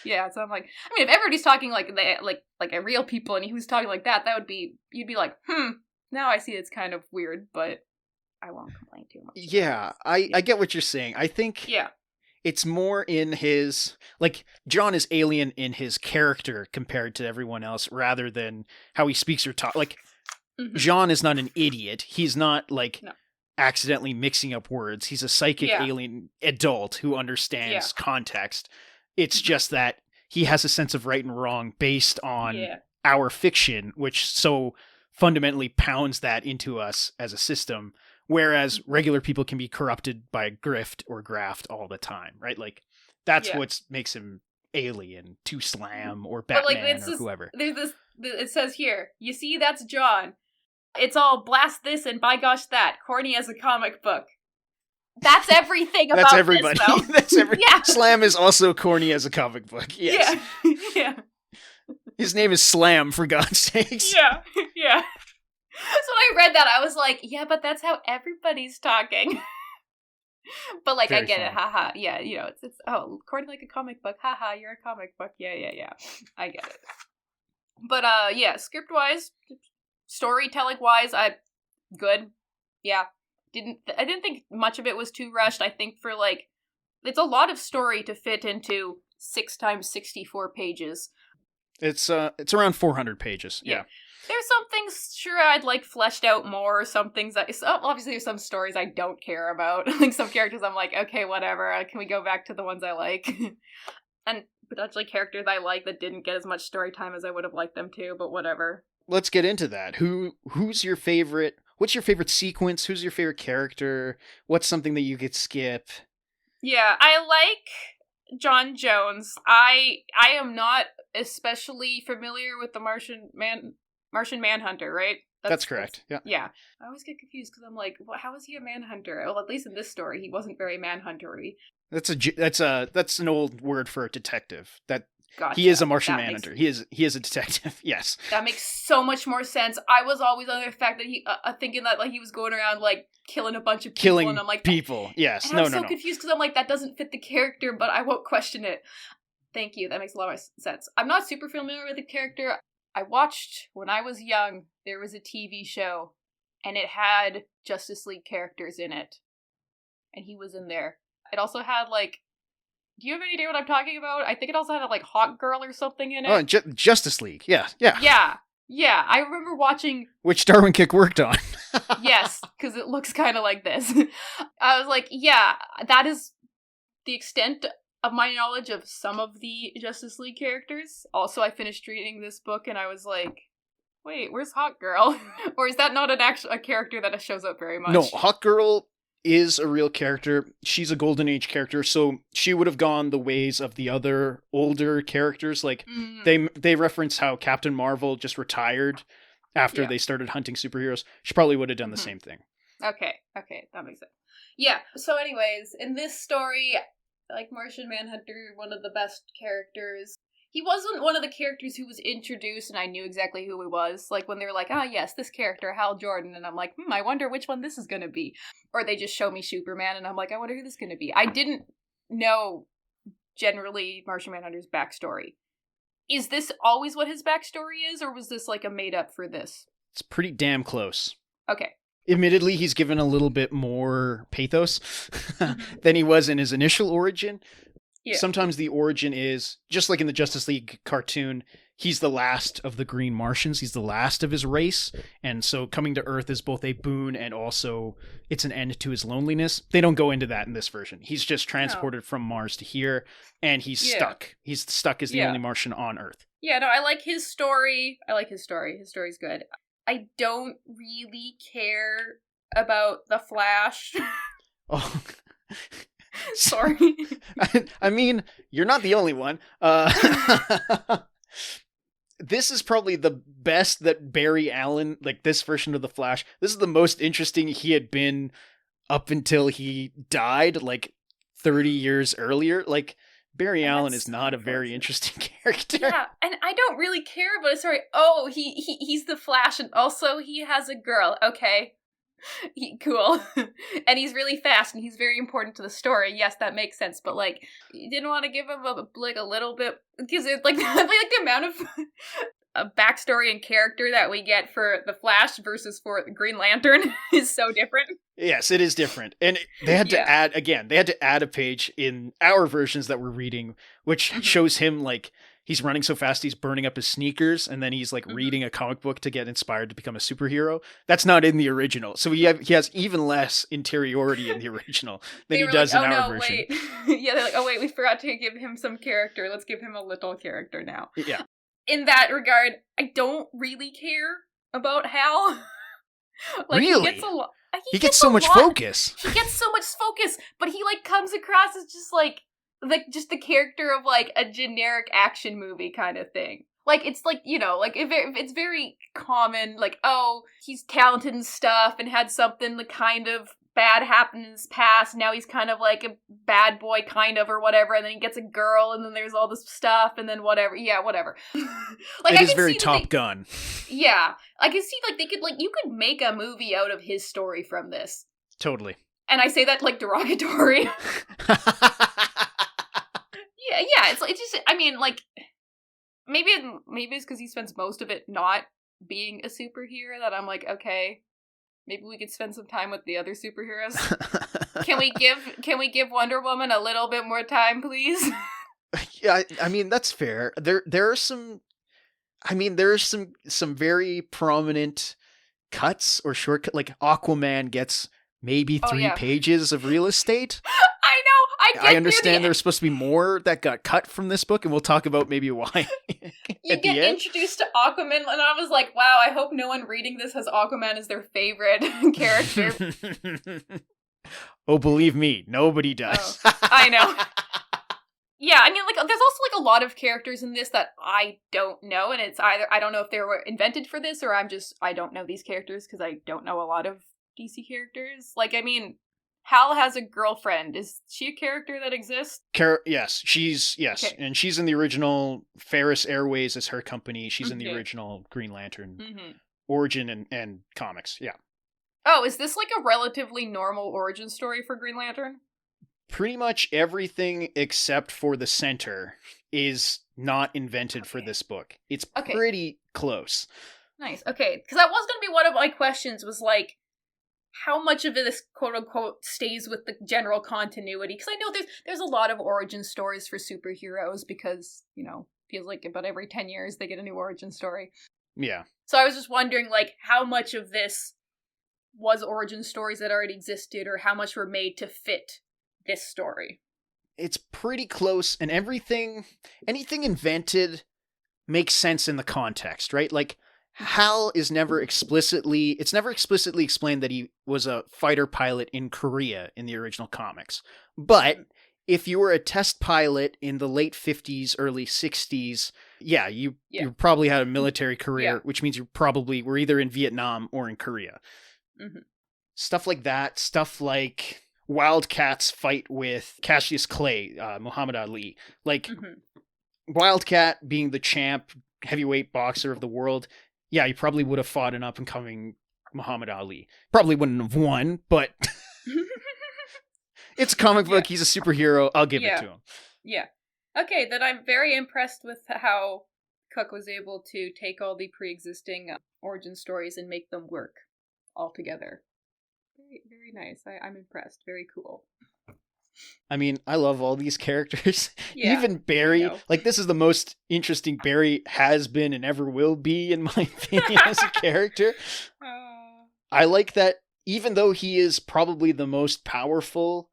Yeah, so I'm like... I mean, if everybody's talking like a real people, and he was talking like that would be... You'd be like, now I see it's kind of weird, but... I won't complain too much. Yeah, I get what you're saying. I think it's more in his... Like, John is alien in his character compared to everyone else, rather than how he speaks or talk. Like, John is not an idiot. He's not, like, accidentally mixing up words. He's a psychic alien adult who understands context. It's just that he has a sense of right and wrong based on our fiction, which so fundamentally pounds that into us as a system. Whereas regular people can be corrupted by grift or graft all the time, right? Like, that's what makes him alien to Slam or Batman or whoever. There's this, it says here, you see, that's John. It's all blast this and by gosh that, corny as a comic book. That's everything about that's everybody. This, though. That's every. Slam is also corny as a comic book. Yes. Yeah. His name is Slam, for God's sakes. Yeah. So when I read that, I was like, yeah, but that's how everybody's talking. But, like, I get it, haha. Yeah, you know, it's corny like a comic book, haha, you're a comic book. Yeah. I get it. But, script-wise, storytelling-wise, good. Yeah. I didn't think much of it was too rushed. I think for, like, it's a lot of story to fit into 6 times 64 pages. It's around 400 pages, yeah. There's some things, sure, I'd like fleshed out more. Some things obviously there's some stories I don't care about. Like, some characters I'm like, okay, whatever. Can we go back to the ones I like? And potentially characters I like that didn't get as much story time as I would have liked them to, but whatever. Let's get into that. Who's your favorite? What's your favorite sequence? Who's your favorite character? What's something that you could skip? Yeah, I like John Jones. I am not especially familiar with the Martian Manhunter, right? That's correct. Yeah. Yeah. I always get confused because I'm like, well, how is he a manhunter? Well, at least in this story, he wasn't very manhunter-y. That's an old word for a detective. Gotcha. He is a Martian Manhunter. He is a detective. Yes. That makes so much more sense. I was always under the fact that he thinking that, like, he was going around, like, killing a bunch of people, and I'm like, people. Yes. And I'm so confused because I'm like, that doesn't fit the character, but I won't question it. Thank you. That makes a lot of sense. I'm not super familiar with the character. I watched, when I was young, there was a TV show, and it had Justice League characters in it. And he was in there. It also had, like, do you have any idea what I'm talking about? I think it also had, like, Hawk Girl or something in it. Oh, Justice League. Yeah. Yeah, I remember watching... Which Darwyn Cooke worked on. Yes, because it looks kind of like this. I was like, yeah, that is the extent of my knowledge of some of the Justice League characters. Also, I finished reading this book and I was like, wait, where's Hawk Girl? Or is that not a character that shows up very much? No, Hawk Girl is a real character. She's a Golden Age character, so she would have gone the ways of the other older characters. Like, they reference how Captain Marvel just retired after they started hunting superheroes. She probably would have done the same thing. Okay, that makes sense. Yeah, so anyways, in this story, like Martian Manhunter, one of the best characters. He wasn't one of the characters who was introduced and I knew exactly who he was. Like when they were like, yes, this character, Hal Jordan. And I'm like, I wonder which one this is going to be. Or they just show me Superman and I'm like, I wonder who this is going to be. I didn't know generally Martian Manhunter's backstory. Is this always what his backstory is? Or was this like a made up for this? It's pretty damn close. Okay. Admittedly, he's given a little bit more pathos than he was in his initial origin. Yeah. Sometimes the origin is, just like in the Justice League cartoon, he's the last of the Green Martians. He's the last of his race. And so coming to Earth is both a boon and also it's an end to his loneliness. They don't go into that in this version. He's just transported from Mars to here and he's stuck. He's stuck as the only Martian on Earth. Yeah, no, I like his story. His story's good. I don't really care about the Flash. Oh, sorry. I mean, you're not the only one. This is probably the best that Barry Allen, like this version of the Flash, this is the most interesting he had been up until he died, like 30 years earlier. Like, Barry Allen is not a very interesting character. Yeah, and I don't really care about his story. Oh, he's the Flash, and also he has a girl. Okay. Cool. And he's really fast, and he's very important to the story. Yes, that makes sense, but, like, you didn't want to give him, a little bit, because it's, like, the amount of backstory and character that we get for the Flash versus for the Green Lantern is so different. Yes, it is different. And they had to add a page in our versions that we're reading, which shows him, like, he's running so fast he's burning up his sneakers, and then he's, like, reading a comic book to get inspired to become a superhero. That's not in the original. So he has even less interiority in the original than he does in our version. Wait. Yeah, they're like, oh, wait, we forgot to give him some character. Let's give him a little character now. Yeah. In that regard, I don't really care about Hal. Like, really? He gets so much focus. He gets so much focus, but he, like, comes across as just, like just the character of, like, a generic action movie kind of thing. Like, it's like, you know, like, it's very common, like, oh, he's talented and stuff and had something like kind of bad happen in his past. Now he's kind of like a bad boy kind of or whatever, and then he gets a girl and then there's all this stuff and then whatever. Yeah, whatever. Like, it is very Top Gun. Yeah. I can see, like, they could, like, you could make a movie out of his story from this. Totally. And I say that, like, derogatory. Yeah, it's just, I mean, like, maybe it's because he spends most of it not being a superhero that I'm like, okay, maybe we could spend some time with the other superheroes. Can we give Wonder Woman a little bit more time, please? Yeah, I mean, that's fair. There are some very prominent cuts or shortcut, like Aquaman gets maybe 3 pages of real estate. I know. I understand there's supposed to be more that got cut from this book, and we'll talk about maybe why. You get introduced to Aquaman, and I was like, wow, I hope no one reading this has Aquaman as their favorite character. Oh, believe me, nobody does. Oh, I know. Yeah, I mean, like, there's also, like, a lot of characters in this that I don't know, and it's either, I don't know if they were invented for this, or I don't know these characters because I don't know a lot of DC characters. Like, I mean, Hal has a girlfriend. Is she a character that exists? Yes, okay. And she's in the original Ferris Airways as her company. She's in the original Green Lantern origin and comics. Yeah. Oh, is this like a relatively normal origin story for Green Lantern? Pretty much everything except for the center is not invented for this book. It's pretty close. Nice. Okay, because that was going to be one of my questions. Was like, how much of this quote-unquote stays with the general continuity? Because I know there's a lot of origin stories for superheroes because, you know, feels like about every 10 years they get a new origin story. Yeah. So I was just wondering, like, how much of this was origin stories that already existed or how much were made to fit this story? It's pretty close, and anything invented makes sense in the context, right? Like, Hal is never explicitly explained that he was a fighter pilot in Korea in the original comics. But if you were a test pilot in the late 50s, early 60s, you probably had a military career, which means you probably were either in Vietnam or in Korea. Mm-hmm. Stuff like that. Stuff like Wildcat's fight with Cassius Clay, Muhammad Ali. Like, Wildcat being the champ, heavyweight boxer of the world, he probably would have fought an up-and-coming Muhammad Ali. Probably wouldn't have won, but it's a comic book. He's a superhero. I'll give it to him. Yeah. Okay, then I'm very impressed with how Cooke was able to take all the pre-existing origin stories and make them work all together. Very, very nice. I'm impressed. Very cool. I mean, I love all these characters. Even Barry. Like, this is the most interesting Barry has been and ever will be, in my opinion, as a character. I like that even though he is probably the most powerful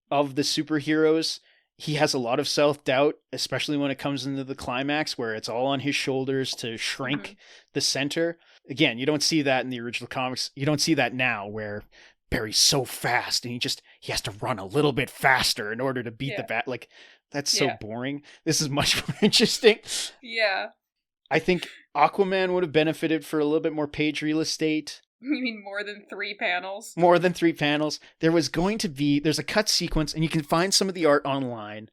of the superheroes, he has a lot of self-doubt, especially when it comes into the climax where it's all on his shoulders to shrink the center. Again, you don't see that in the original comics. You don't see that now where Barry's so fast and he has to run a little bit faster in order to beat the bat. Like, that's so boring. This is much more interesting. Yeah. I think Aquaman would have benefited for a little bit more page real estate. You mean more than 3 panels? More than 3 panels. There's a cut sequence, and you can find some of the art online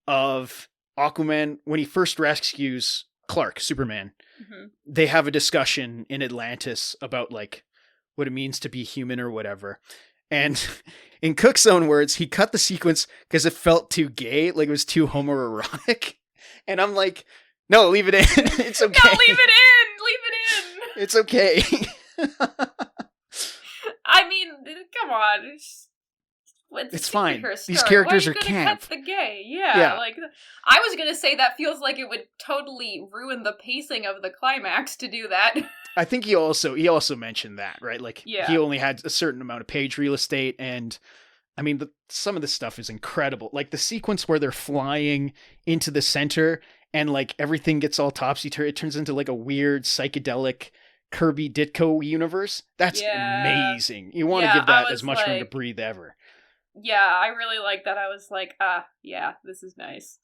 of Aquaman when he first rescues Clark, Superman. Mm-hmm. They have a discussion in Atlantis about, like, what it means to be human or whatever. And in Cooke's own words, he cut the sequence because it felt too gay, like it was too homoerotic. And I'm like, no, leave it in. It's okay. No, leave it in. Leave it in. It's okay. I mean, come on. It's fine. These characters are camp. Cut the gay? Yeah. Like, I was gonna say that feels like it would totally ruin the pacing of the climax to do that. I think he also mentioned that, right? Like, he only had a certain amount of page real estate, and I mean, some of the stuff is incredible. Like the sequence where they're flying into the center and like everything gets all topsy-turvy. It turns into like a weird psychedelic Kirby Ditko universe. That's amazing. You want to give that as much room to breathe ever. Yeah, I really like that. I was like, this is nice.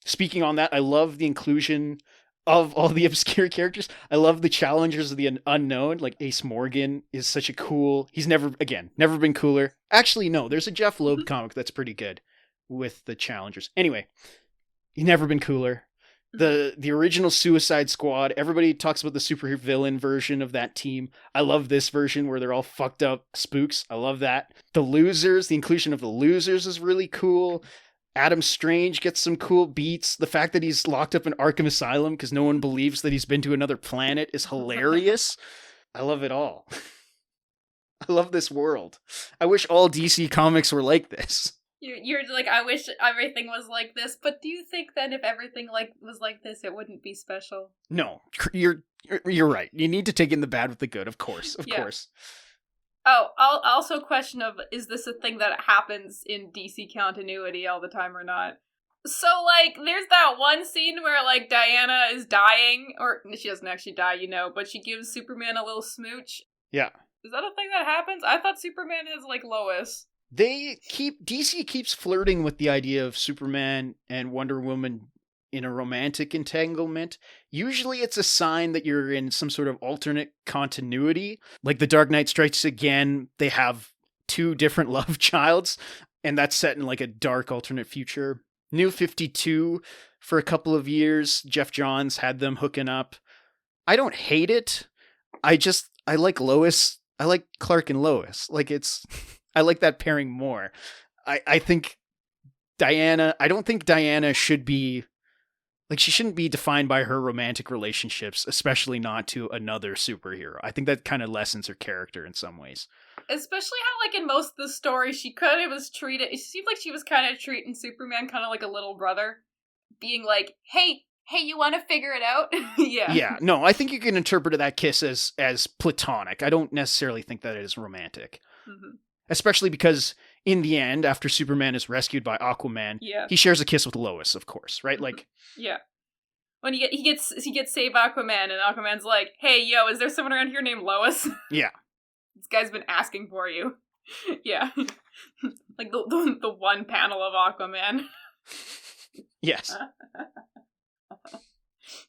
Speaking on that, I love the inclusion of all the obscure characters. I love the challengers of the unknown. Like Ace Morgan is such a cool... He's never been cooler. Actually, no, there's a Jeff Loeb comic that's pretty good with the challengers. Anyway, he's never been cooler. The original Suicide Squad, everybody talks about the super villain version of that team. I love this version where they're all fucked up spooks. I love that. The Losers, the inclusion of the Losers is really cool. Adam Strange gets some cool beats. The fact that he's locked up in Arkham Asylum because no one believes that he's been to another planet is hilarious. I love it all. I love this world. I wish all DC comics were like this. You're like, I wish everything was like this, but do you think that if everything was like this, it wouldn't be special? No, you're right. You need to take in the bad with the good, of course, of course. Oh, also question of, is this a thing that happens in DC continuity all the time or not? So, like, there's that one scene where, like, Diana is dying, or she doesn't actually die, but she gives Superman a little smooch. Yeah. Is that a thing that happens? I thought Superman is like Lois. DC keeps flirting with the idea of Superman and Wonder Woman in a romantic entanglement. Usually it's a sign that you're in some sort of alternate continuity. Like The Dark Knight Strikes Again, they have 2 different love childs, and that's set in like a dark alternate future. New 52, for a couple of years, Jeff Johns had them hooking up. I don't hate it. I like Lois. I like Clark and Lois. Like I like that pairing more. I think Diana, I don't think Diana should be, like, she shouldn't be defined by her romantic relationships, especially not to another superhero. I think that kind of lessens her character in some ways. Especially how, like, in most of the stories, it seemed like she was kind of treating Superman kind of like a little brother. Being like, hey, you want to figure it out? Yeah. Yeah, no, I think you can interpret that kiss as platonic. I don't necessarily think that it is romantic. Mm-hmm. Especially because in the end, after Superman is rescued by Aquaman, he shares a kiss with Lois, of course, right? Like, when he gets save Aquaman, and Aquaman's like, "Hey, yo, is there someone around here named Lois?" Yeah, this guy's been asking for you. Yeah. Like the one panel of Aquaman. Yes.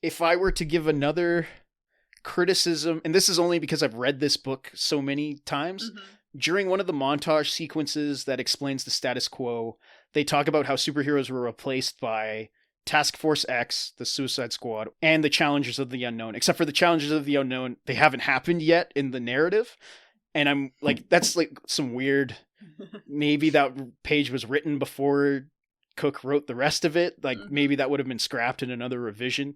If I were to give another criticism, and this is only because I've read this book so many times, during one of the montage sequences that explains the status quo, they talk about how superheroes were replaced by Task Force X, the Suicide Squad, and the Challengers of the Unknown. Except for the Challengers of the Unknown, they haven't happened yet in the narrative. And I'm like, that's like some weird, maybe that page was written before Cooke wrote the rest of it. Like maybe that would have been scrapped in another revision.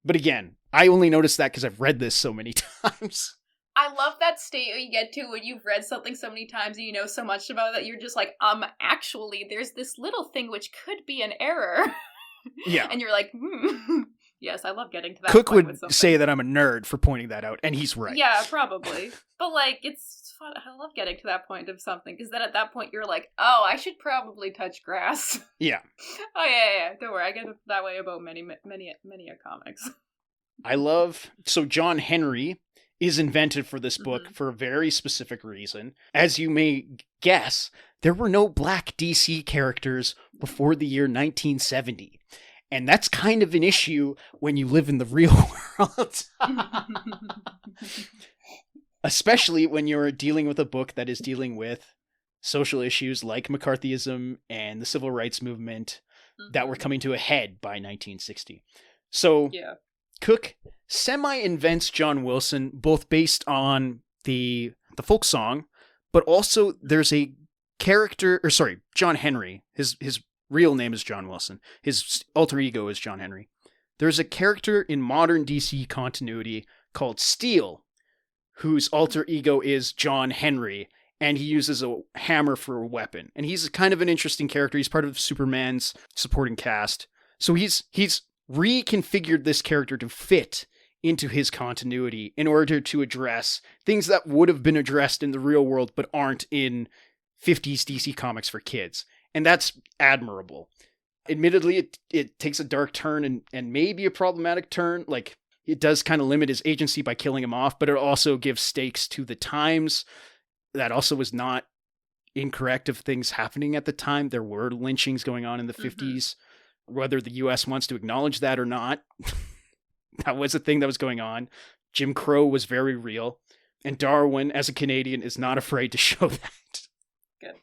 But again, I only noticed that because I've read this so many times. I love that state you get to when you've read something so many times and you know so much about it that you're just like, actually, there's this little thing which could be an error. Yeah. And you're like, Yes, I love getting to that Cooke point would say that I'm a nerd for pointing that out, and he's right. Yeah, probably. But, like, it's fun. I love getting to that point of something, because then at that point you're like, oh, I should probably touch grass. Yeah. Oh, yeah. Don't worry, I get that way about many comics. So John Henry is invented for this book for a very specific reason. As you may guess, there were no black DC characters before the year 1970. And that's kind of an issue when you live in the real world. Especially when you're dealing with a book that is dealing with social issues like McCarthyism and the civil rights movement that were coming to a head by 1960. So Cooke semi-invents John Wilson, both based on the folk song, but also there's a character, John Henry. His real name is John Wilson. His alter ego is John Henry. There's a character in modern DC continuity called Steel, whose alter ego is John Henry, and he uses a hammer for a weapon. And he's kind of an interesting character. He's part of Superman's supporting cast. So he's reconfigured this character to fit into his continuity in order to address things that would have been addressed in the real world but aren't in 50s DC comics for kids. And that's admirable. Admittedly, it takes a dark turn and maybe a problematic turn. Like, it does kind of limit his agency by killing him off, but it also gives stakes to the times. That also was not incorrect of things happening at the time. There were lynchings going on in the 50s. Whether the U.S. wants to acknowledge that or not, that was a thing that was going on. Jim Crow was very real. And Darwyn, as a Canadian, is not afraid to show that. Good.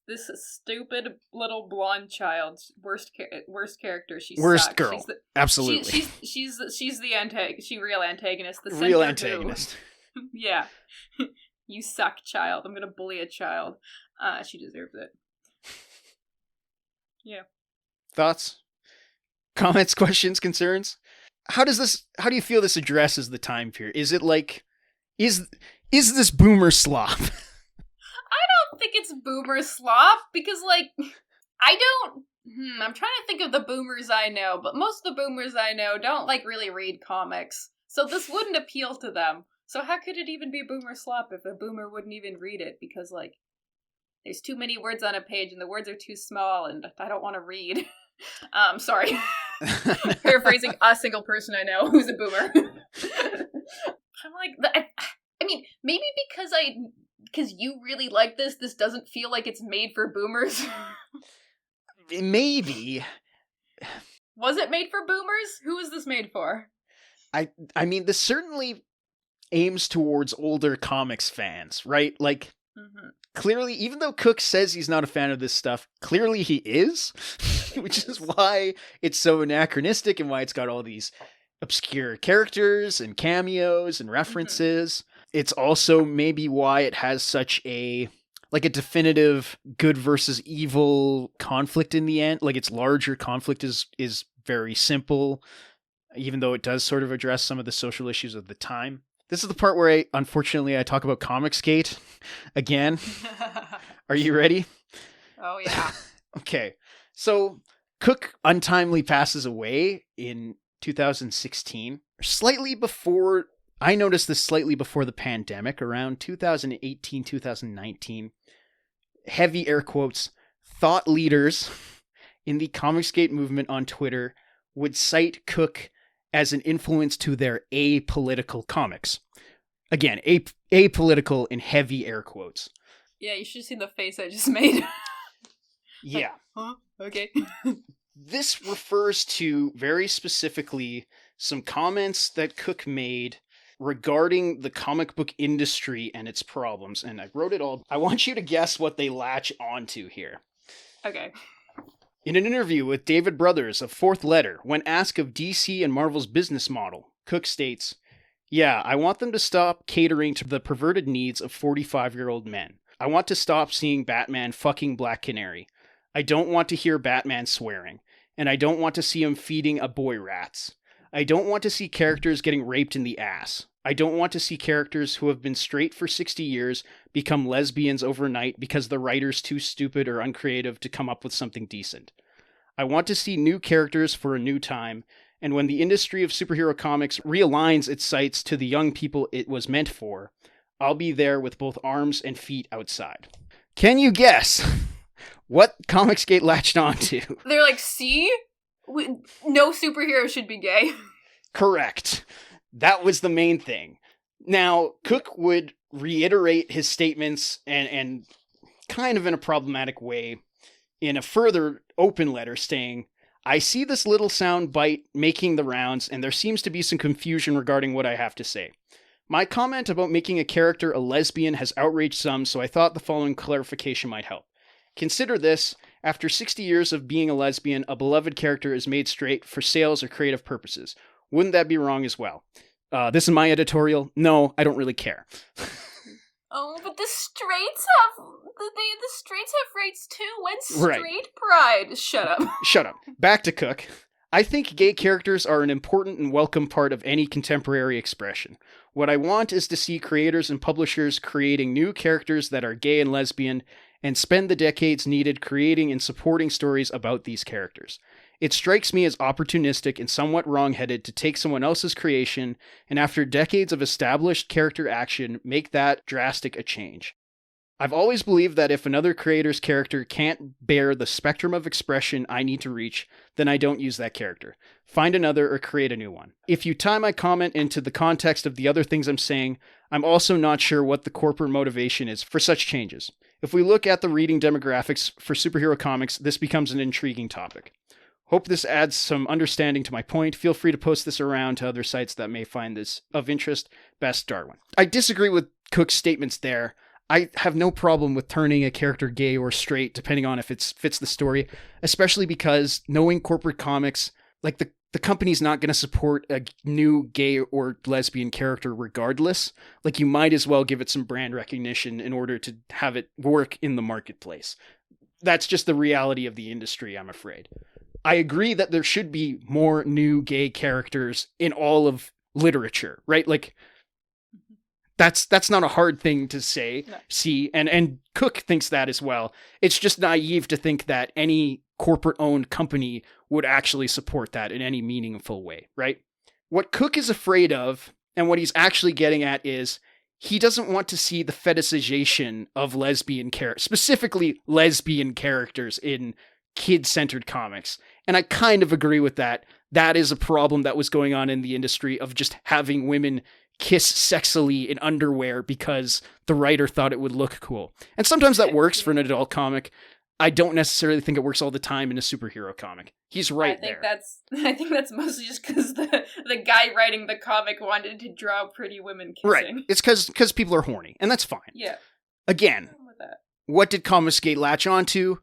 This stupid little blonde child's worst character. She's worst girl. Absolutely. She's the real antagonist. The real antagonist. Yeah. You suck, child. I'm gonna bully a child. She deserves it. Yeah. Thoughts? Comments, questions, concerns? How do you feel this addresses the time period? Is it like, is this boomer slop? I don't think it's boomer slop, because, like, I'm trying to think of the boomers I know, but most of the boomers I know don't, like, really read comics. So this wouldn't appeal to them. So how could it even be boomer slop if a boomer wouldn't even read it? Because, like, there's too many words on a page and the words are too small and I don't want to read. Sorry. Paraphrasing a single person I know who's a boomer. I'm like, I mean, maybe because you really like this doesn't feel like it's made for boomers. Maybe. Was it made for boomers? Who is this made for? I mean, this certainly aims towards older comics fans, right? Like, clearly, even though Cooke says he's not a fan of this stuff, clearly he is, which is why it's so anachronistic and why it's got all these obscure characters and cameos and references. It's also maybe why it has such a definitive good versus evil conflict in the end. Like, its larger conflict is very simple, even though it does sort of address some of the social issues of the time. This is the part where I talk about Comicsgate again. Are you ready? Oh, yeah. Okay. So Cooke untimely passes away in 2016, I noticed this slightly before the pandemic, around 2018, 2019. Heavy air quotes, thought leaders in the Comicsgate movement on Twitter would cite Cooke as an influence to their apolitical comics. Again, apolitical in heavy air quotes. Yeah, you should have seen the face I just made. Yeah. Huh? Okay. This refers to very specifically some comments that Cooke made regarding the comic book industry and its problems, and I wrote it all. I want you to guess what they latch onto here. Okay. In an interview with David Brothers of Fourth Letter, when asked of DC and Marvel's business model, Cooke states, "Yeah, I want them to stop catering to the perverted needs of 45-year-old men. I want to stop seeing Batman fucking Black Canary. I don't want to hear Batman swearing. And I don't want to see him feeding a boy rats. I don't want to see characters getting raped in the ass. I don't want to see characters who have been straight for 60 years become lesbians overnight because the writer's too stupid or uncreative to come up with something decent. I want to see new characters for a new time, and when the industry of superhero comics realigns its sights to the young people it was meant for, I'll be there with both arms and feet outside." Can you guess what Comicsgate latched onto? They're like, see? No superhero should be gay. Correct. That was the main thing. Now, Cooke would reiterate his statements and kind of in a problematic way in a further open letter saying, "I see this little sound bite making the rounds, and there seems to be some confusion regarding what I have to say. My comment about making a character a lesbian has outraged some, so I thought the following clarification might help. Consider this: after 60 years of being a lesbian, a beloved character is made straight for sales or creative purposes. Wouldn't that be wrong as well? This is my editorial. No, I don't really care." Oh, but the straights have the straights have rights too. When's straight Right. pride? Shut up. Shut up. Back to Cooke. "I think gay characters are an important and welcome part of any contemporary expression. What I want is to see creators and publishers creating new characters that are gay and lesbian, and spend the decades needed creating and supporting stories about these characters. It strikes me as opportunistic and somewhat wrong-headed to take someone else's creation and after decades of established character action, make that drastic a change. I've always believed that if another creator's character can't bear the spectrum of expression I need to reach, then I don't use that character. Find another or create a new one. If you tie my comment into the context of the other things I'm saying, I'm also not sure what the corporate motivation is for such changes. If we look at the reading demographics for superhero comics, this becomes an intriguing topic. Hope this adds some understanding to my point. Feel free to post this around to other sites that may find this of interest. Best, Darwyn." I disagree with Cooke's statements there. I have no problem with turning a character gay or straight, depending on if it fits the story, especially because knowing corporate comics, like the company's not going to support a new gay or lesbian character regardless. Like, you might as well give it some brand recognition in order to have it work in the marketplace. That's just the reality of the industry, I'm afraid. I agree that there should be more new gay characters in all of literature, right? Like, that's not a hard thing to say, No. see, and Cooke thinks that as well. It's just naive to think that any corporate-owned company would actually support that in any meaningful way, right? What Cooke is afraid of, and what he's actually getting at, is he doesn't want to see the fetishization of lesbian characters, specifically lesbian characters in kid-centered comics. And I kind of agree with that. That is a problem that was going on in the industry of just having women kiss sexily in underwear because the writer thought it would look cool. And sometimes that works for an adult comic. I don't necessarily think it works all the time in a superhero comic. He's right there. I think that's mostly just because the guy writing the comic wanted to draw pretty women kissing. Right. It's because people are horny, and that's fine. Yeah. Again, what did Comicsgate latch onto?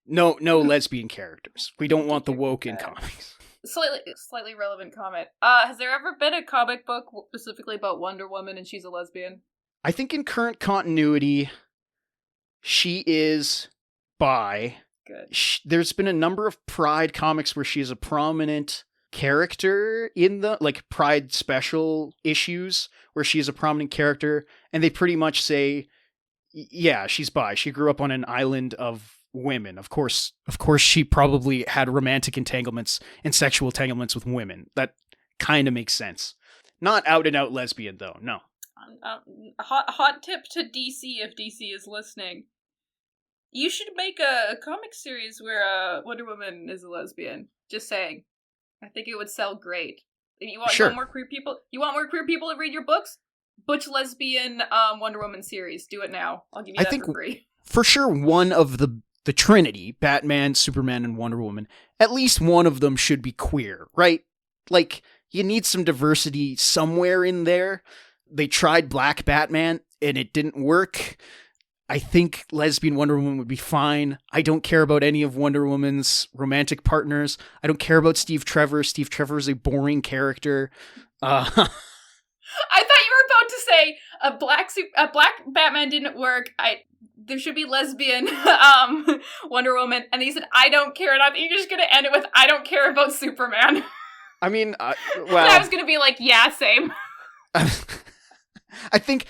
No lesbian characters. We don't want the woke in comics. Slightly relevant comment. Has there ever been a comic book specifically about Wonder Woman and she's a lesbian? I think in current continuity, she is bi. Good. There's been a number of Pride comics where she is a prominent character in the, like, Pride special issues where she is a prominent character, and they pretty much say, yeah, she's bi. She grew up on an island of women. Of course, she probably had romantic entanglements and sexual entanglements with women. That kind of makes sense. Not out and out lesbian though. No. Hot tip to DC if DC is listening. You should make a comic series where Wonder Woman is a lesbian. Just saying. I think it would sell great. You want more queer people? You want more queer people to read your books? butch lesbian Wonder Woman series. Do it now. I'll give you I that think for free. For sure, one of the Trinity, Batman, Superman, and Wonder Woman, at least one of them should be queer, right? Like, you need some diversity somewhere in there. They tried Black Batman, and it didn't work. I think lesbian Wonder Woman would be fine. I don't care about any of Wonder Woman's romantic partners. I don't care about Steve Trevor. Steve Trevor is a boring character. I thought you were about to say a black Batman didn't work. There should be lesbian Wonder Woman, and he said, "I don't care." And I think you're just gonna end it with, "I don't care about Superman." I mean, well, I was gonna be like, "Yeah, same." I think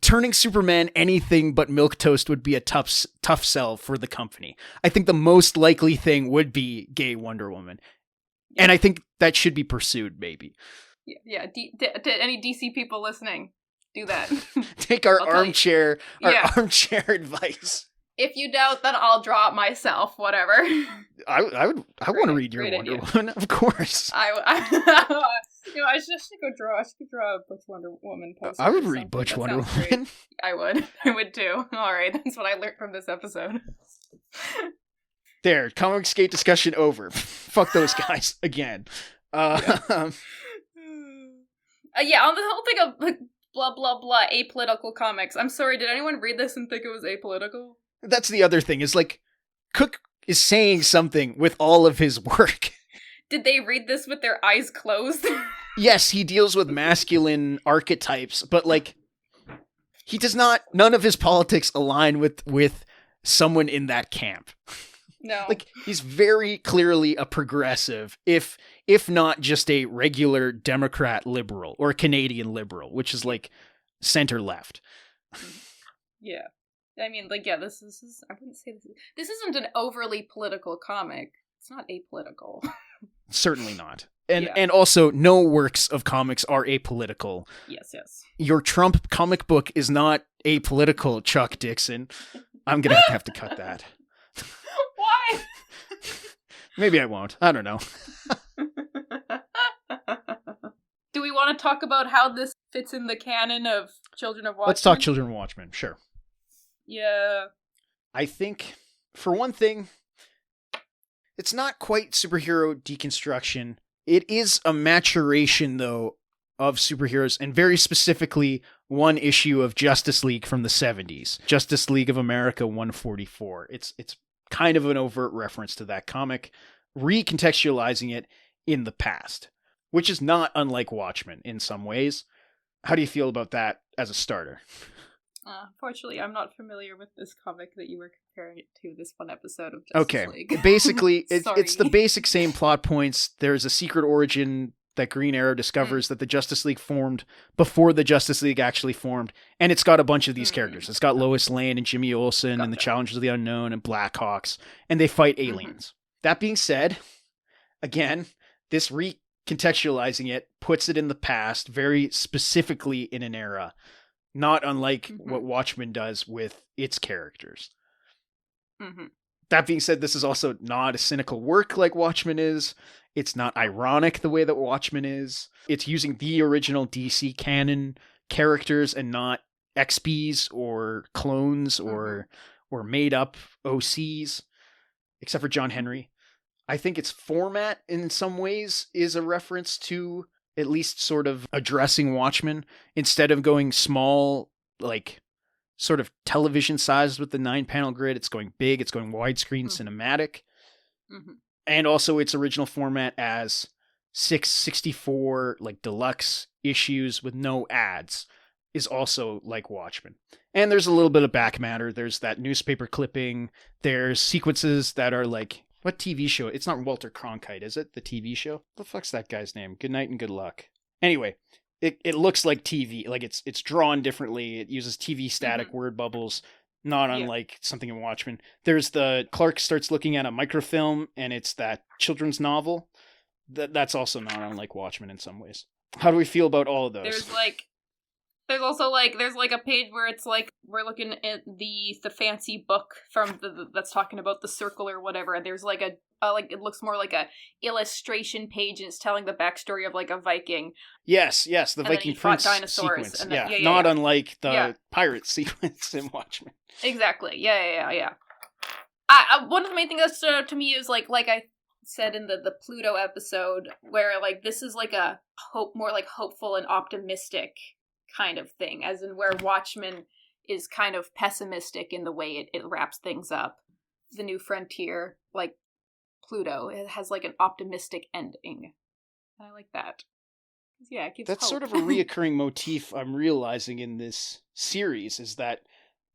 turning Superman anything but milquetoast would be a tough sell for the company. I think the most likely thing would be gay Wonder Woman, and I think that should be pursued. Maybe. Yeah. To any DC people listening, do that. Take our armchair advice. If you doubt, then I'll draw it myself. Whatever. I want to read your Wonder Woman, of course. I should go draw. I should draw a Butch Wonder Woman poster. I would read Butch Wonder Woman. I would too. All right, that's what I learned from this episode. There, comic skate discussion over. Fuck those guys again. Yeah, on the whole thing of like, blah blah blah apolitical comics. I'm sorry, did anyone read this and think it was apolitical? That's the other thing, is like, Cooke is saying something with all of his work. Did they read this with their eyes closed? Yes, he deals with masculine archetypes, but like, he does not, none of his politics align with someone in that camp. No. Like, he's very clearly a progressive, if not just a regular Democrat liberal, or a Canadian liberal, which is like center left. Yeah. I mean, like, yeah, this is I wouldn't say this isn't an overly political comic. It's not apolitical. Certainly not. And also, no works of comics are apolitical. Yes. Your Trump comic book is not apolitical, Chuck Dixon. I'm gonna have to cut that. Why? Maybe I won't. I don't know. Do we want to talk about how this fits in the canon of Children of Watchmen? Let's talk Children of Watchmen, sure. Yeah. I think, for one thing, it's not quite superhero deconstruction. It is a maturation, though, of superheroes, and very specifically one issue of Justice League from the 70s. Justice League of America 144. It's kind of an overt reference to that comic, recontextualizing it in the past, which is not unlike Watchmen in some ways. How do you feel about that as a starter? Unfortunately, I'm not familiar with this comic that you were comparing it to this one episode of Justice League. Basically, it's the basic same plot points. There's a secret origin that Green Arrow discovers that the Justice League formed before the Justice League actually formed, and it's got a bunch of these characters. It's got Lois Lane and Jimmy Olsen and the Challengers of the Unknown and Blackhawks, and they fight aliens. That being said, again, this recontextualizing it puts it in the past, very specifically in an era, not unlike what Watchmen does with its characters. That being said, this is also not a cynical work like Watchmen is. It's not ironic the way that Watchmen is. It's using the original DC canon characters and not XPs or clones or made up OCs, except for John Henry. I think its format in some ways is a reference to at least sort of addressing Watchmen, instead of going small, like sort of television sized with the 9-panel grid. It's going big. It's going widescreen cinematic. And also its original format as 664 like deluxe issues with no ads is also like Watchmen. And there's a little bit of back matter. There's that newspaper clipping. There's sequences that are like, what TV show? It's not Walter Cronkite, is it? The TV show? What the fuck's that guy's name? Good night and good luck. Anyway, it looks like TV. Like it's drawn differently. It uses TV static word bubbles, not unlike something in Watchmen. There's the Clark starts looking at a microfilm, and it's that children's novel. That's also not unlike Watchmen in some ways. How do we feel about all of those? There's like There's also there's a page where it's we're looking at the fancy book from that's talking about the circle or whatever, and there's it looks more like a illustration page, and it's telling the backstory of a Viking. Yes, the Viking prince sequence. Not unlike the pirate sequence in Watchmen. Exactly. Yeah. One of the main things that stood out to me is like I said in the Pluto episode, where this is a more hopeful and optimistic kind of thing, as in where Watchmen is kind of pessimistic in the way it wraps things up. The New Frontier, Pluto, it has an optimistic ending. I like that. Yeah, it gives That's hope. sort of a reoccurring motif I'm realizing in this series, is that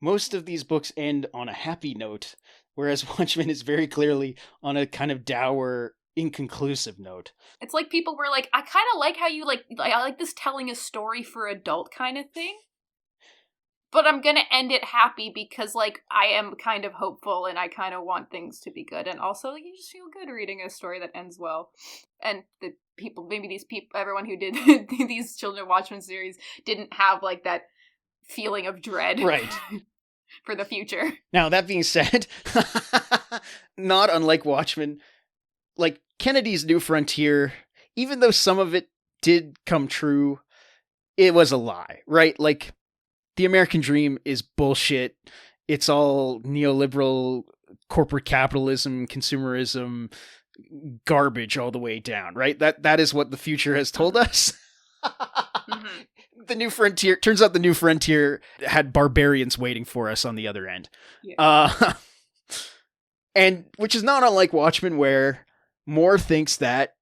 most of these books end on a happy note, whereas Watchmen is very clearly on a kind of dour, inconclusive note. It's people were I kind of like how you I like this telling a story for adult kind of thing, but I'm gonna end it happy because I am kind of hopeful and I kind of want things to be good, and also you just feel good reading a story that ends well. And the people, maybe these people, everyone who did these Children of Watchmen series didn't have that feeling of dread, right, for the future. Now that being said, not unlike Watchmen, Kennedy's New Frontier, even though some of it did come true, it was a lie, right? The American dream is bullshit. It's all neoliberal, corporate capitalism, consumerism, garbage all the way down, right? That is what the future has told us. Mm-hmm. The New Frontier, turns out the New Frontier had barbarians waiting for us on the other end. Yeah. And which is not unlike Watchmen, where Moore thinks that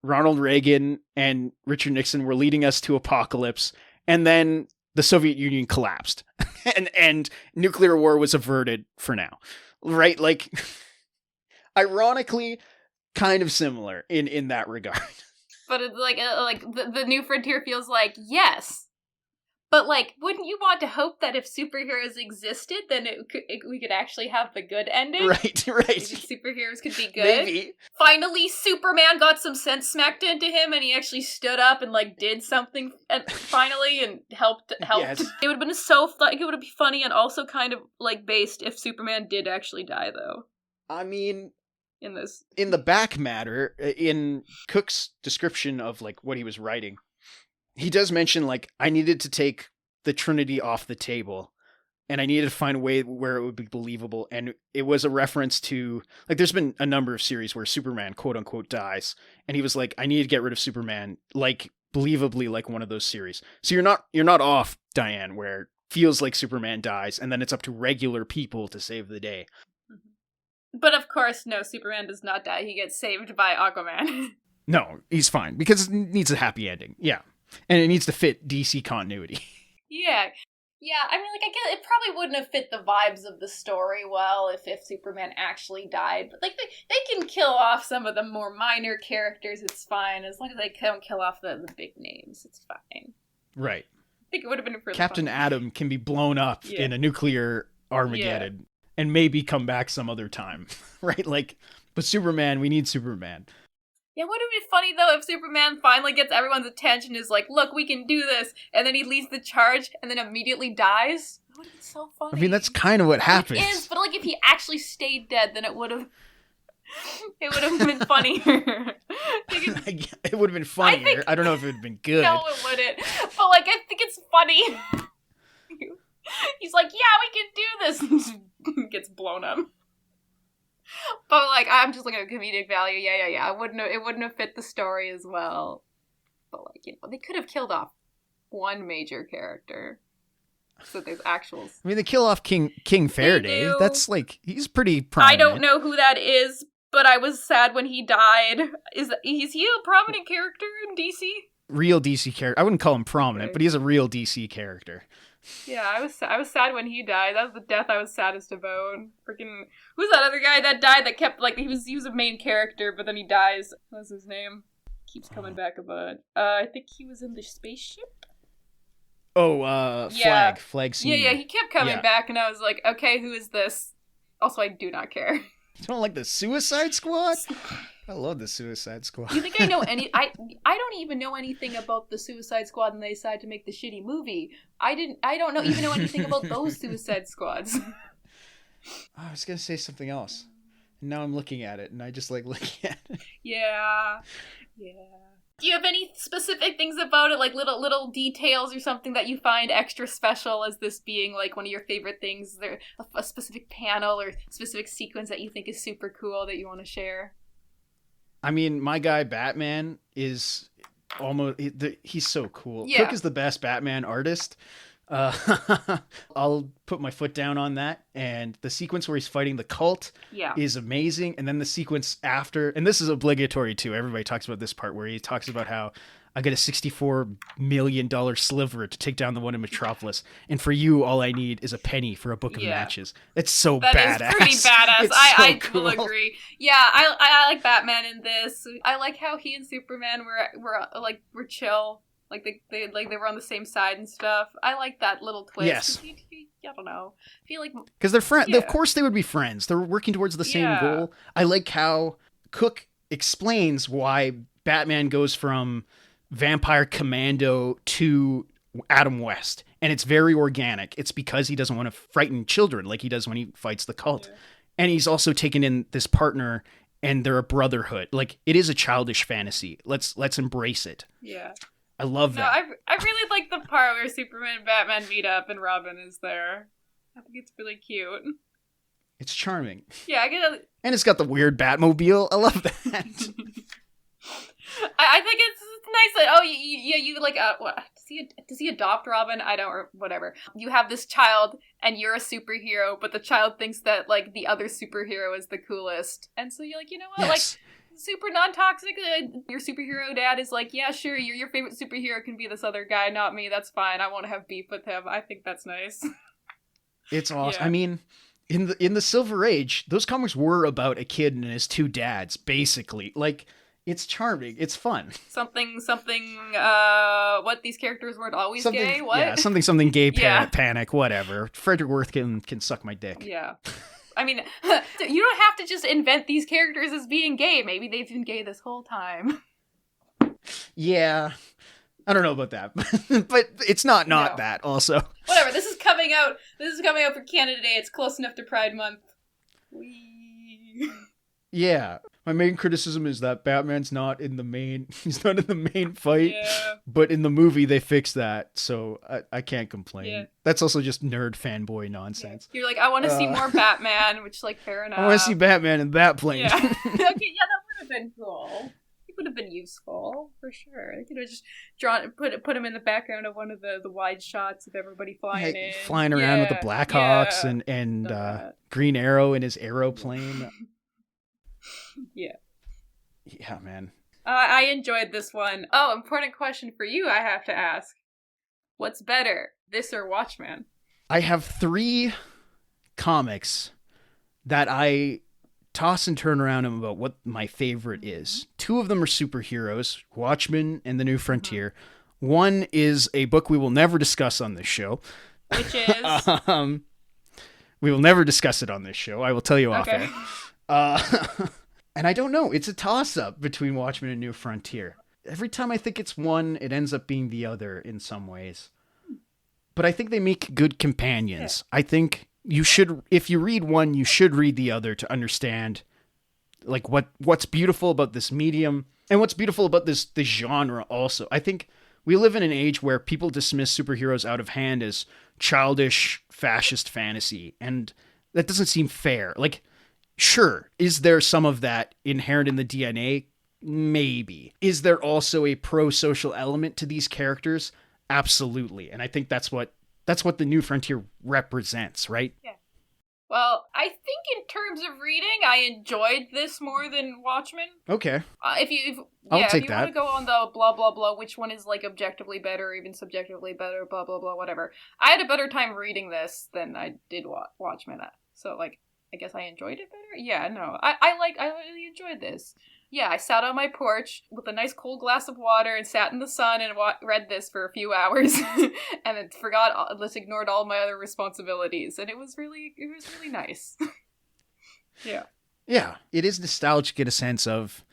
Ronald Reagan and Richard Nixon were leading us to apocalypse, and then the Soviet Union collapsed, and nuclear war was averted for now, right? Ironically, kind of similar in that regard. But it's the New Frontier feels yes. But, wouldn't you want to hope that if superheroes existed, then we could actually have the good ending? Right. Superheroes could be good. Maybe. Finally, Superman got some sense smacked into him, and he actually stood up and, did something finally and helped. Yes. It would have been it would be funny and also kind of, based if Superman did actually die, though. I mean, in the back matter, in Cooke's description of, what he was writing, he does mention, I needed to take the Trinity off the table, and I needed to find a way where it would be believable. And it was a reference to, there's been a number of series where Superman, quote unquote, dies. And he was I need to get rid of Superman, believably, one of those series. So you're not off, Diane, where it feels like Superman dies, and then it's up to regular people to save the day. But of course, no, Superman does not die. He gets saved by Aquaman. No, he's fine, because it needs a happy ending. Yeah. And it needs to fit DC continuity. Yeah. I mean, I guess it probably wouldn't have fit the vibes of the story well if Superman actually died. But they can kill off some of the more minor characters. It's fine as long as they don't kill off the big names. It's fine. Right. I think it would have been really Captain fun. Atom can be blown up in a nuclear Armageddon and maybe come back some other time, right? But Superman, we need Superman. Yeah, wouldn't it be funny, though, if Superman finally gets everyone's attention, is look, we can do this, and then he leads the charge, and then immediately dies? That would have been so funny. I mean, that's kind of what happens. It is, but, if he actually stayed dead, then it would have been funnier. It would have been funnier. I don't know if it would have been good. No, it wouldn't. But, I think it's funny. He's yeah, we can do this, and gets blown up. But I'm just looking at comedic value. Yeah. It wouldn't have fit the story as well. But they could have killed off one major character, so there's actuals. I mean, they kill off King Faraday. That's he's pretty prominent. I don't know who that is, but I was sad when he died. Is he a prominent character in DC? Real DC character. I wouldn't call him prominent, but he's a real DC character. Yeah, I was sad when he died. That was the death I was saddest about. Freaking, who's that other guy that died that kept, he was a main character, but then he dies. What's his name? Keeps coming back about. I think he was in the spaceship? Oh, Flag Senior. Yeah, he kept coming back, and I was okay, who is this? Also, I do not care. You don't like the Suicide Squad? I love the Suicide Squad. You think I know any? I don't even know anything about the Suicide Squad, and they decided to make the shitty movie. I don't even know anything about those Suicide Squads. I was gonna say something else. Now I'm looking at it, and I just like looking at it. Yeah. Do you have any specific things about it, like little details or something that you find extra special as this being like one of your favorite things? Is there a specific panel or specific sequence that you think is super cool that you want to share? I mean, my guy Batman is almost, he's so cool. Yeah. Cooke is the best Batman artist. I'll put my foot down on that. And the sequence where he's fighting the cult is amazing. And then the sequence after, and this is obligatory too. Everybody talks about this part where he talks about how I get a $64 million sliver to take down the one in Metropolis. And for you, all I need is a penny for a book of matches. It's so badass. That is pretty badass. I cool. will agree. Yeah, I like Batman in this. I like how he and Superman were chill. Like they were on the same side and stuff. I like that little twist. Yes. I don't know. I feel like because they're friends. Yeah. Of course, they would be friends. They're working towards the same goal. I like how Cooke explains why Batman goes from vampire commando to Adam West, and it's very organic. It's because he doesn't want to frighten children like he does when he fights the cult, and he's also taken in this partner, and they're a brotherhood. Like it is a childish fantasy. Let's embrace it. Yeah. I love that. I really like the part where Superman and Batman meet up and Robin is there. I think it's really cute. It's charming. Yeah, and it's got the weird Batmobile. I love that. I think it's nice that you like what does he adopt Robin? I don't, or whatever. You have this child and you're a superhero, but the child thinks that like the other superhero is the coolest, and so you're like, you know what, like. Super non-toxic. Your superhero dad is like, yeah, sure, your favorite superhero can be this other guy, not me. That's fine. I won't have beef with him. I think that's nice. It's awesome. Yeah. I mean, in the Silver Age, those comics were about a kid and his two dads, basically. Like, it's charming. It's fun. Something. What, these characters weren't always gay? What? Yeah, something gay panic, whatever. Frederick Worth can suck my dick. Yeah. I mean, you don't have to just invent these characters as being gay. Maybe they've been gay this whole time. Yeah. I don't know about that. But it's not that also. Whatever. This is coming out for Canada Day. It's close enough to Pride Month. Yeah. My main criticism is that Batman's not in the main fight. Yeah. But in the movie they fixed that, so I can't complain. Yeah. That's also just nerd fanboy nonsense. Yeah. You're like, I want to see more Batman, which like fair enough. I want to see Batman in that plane. Yeah. Okay, yeah, that would have been cool. It would have been useful for sure. They could have just put him in the background of one of the wide shots of everybody flying around with the Blackhawks and Green Arrow in his aeroplane. Yeah, man. I enjoyed this one. Oh, important question for you I have to ask. What's better, this or Watchmen? I have 3 comics that I toss and turn around about what my favorite is. 2 of them are superheroes, Watchmen and The New Frontier. One is a book we will never discuss on this show. Which is? We will never discuss it on this show. I will tell you off air. And I don't know. It's a toss-up between Watchmen and New Frontier. Every time I think it's one, it ends up being the other in some ways. But I think they make good companions. Yeah. I think you should, if you read one, you should read the other to understand like what's beautiful about this medium and what's beautiful about this genre also. I think we live in an age where people dismiss superheroes out of hand as childish, fascist fantasy, and that doesn't seem fair. Like, sure, is there some of that inherent in the DNA? Maybe. Is there also a pro-social element to these characters? Absolutely. And I think that's what the New Frontier represents, right? Yeah. Well, I think in terms of reading, I enjoyed this more than Watchmen. Okay. If you want to go on the blah, blah, blah, which one is like objectively better or even subjectively better, blah, blah, blah, whatever. I had a better time reading this than I did Watchmen. So, like, I guess I enjoyed it better? Yeah, no. I really enjoyed this. Yeah, I sat on my porch with a nice cold glass of water and sat in the sun and read this for a few hours and then just ignored all my other responsibilities. And it was really nice. Yeah. Yeah, it is nostalgic in a sense of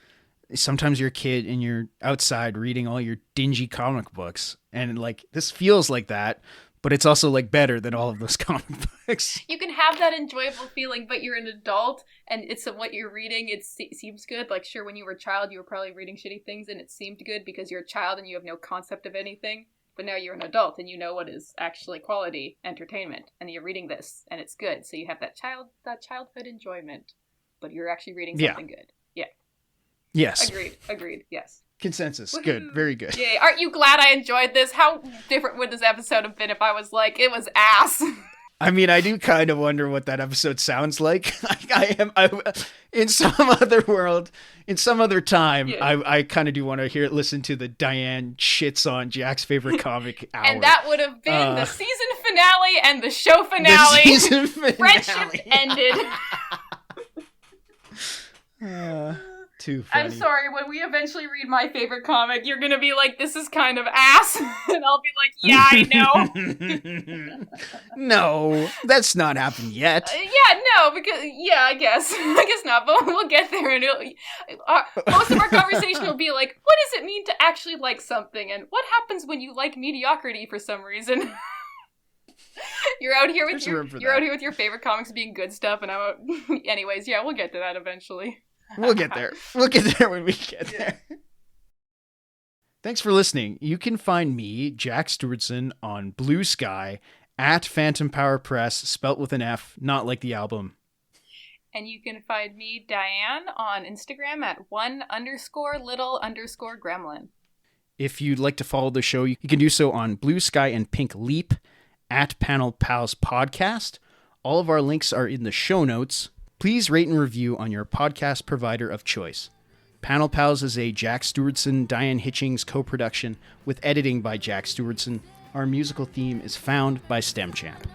sometimes you're a kid and you're outside reading all your dingy comic books, and like this feels like that, but it's also like better than all of those comic books. You can have that enjoyable feeling, but you're an adult and it's what you're reading. It seems good. Like, sure, when you were a child, you were probably reading shitty things and it seemed good because you're a child and you have no concept of anything. But now you're an adult and you know what is actually quality entertainment, and you're reading this and it's good. So you have that childhood enjoyment, but you're actually reading something good. Yeah. Yes. Agreed. Yes. Consensus. Woo-hoo. Good. Very good. Yay. Aren't you glad I enjoyed this? How different would this episode have been if I was like, it was ass? I mean, I do kind of wonder what that episode sounds like. In some other world, in some other time, yeah. I kind of do want to listen to the Diane shits on Jack's favorite comic hour. And that would have been the season finale and the show finale. The season finale. Friendship ended. Too funny. I'm sorry, when we eventually read my favorite comic, you're gonna be like, this is kind of ass. And I'll be like, yeah, I know. No, that's not happened yet. I guess not, but we'll get there. And most of our conversation will be like, what does it mean to actually like something? And what happens when you like mediocrity for some reason? You're out here with your favorite comics being good stuff, and anyways, yeah, we'll get to that eventually. We'll get there. We'll get there when we get there. Thanks for listening. You can find me, Jack Stewartson, on Blue Sky at Phantom Power Press, spelt with an F, not like the album. And you can find me, Diane, on Instagram at @1_little_gremlin. If you'd like to follow the show, you can do so on Blue Sky and Pink Leap at Panel Pals Podcast. All of our links are in the show notes. Please rate and review on your podcast provider of choice. Panel Pals is a Jack Stewartson, Diane Hitchings co-production with editing by Jack Stewartson. Our musical theme is found by StemChamp.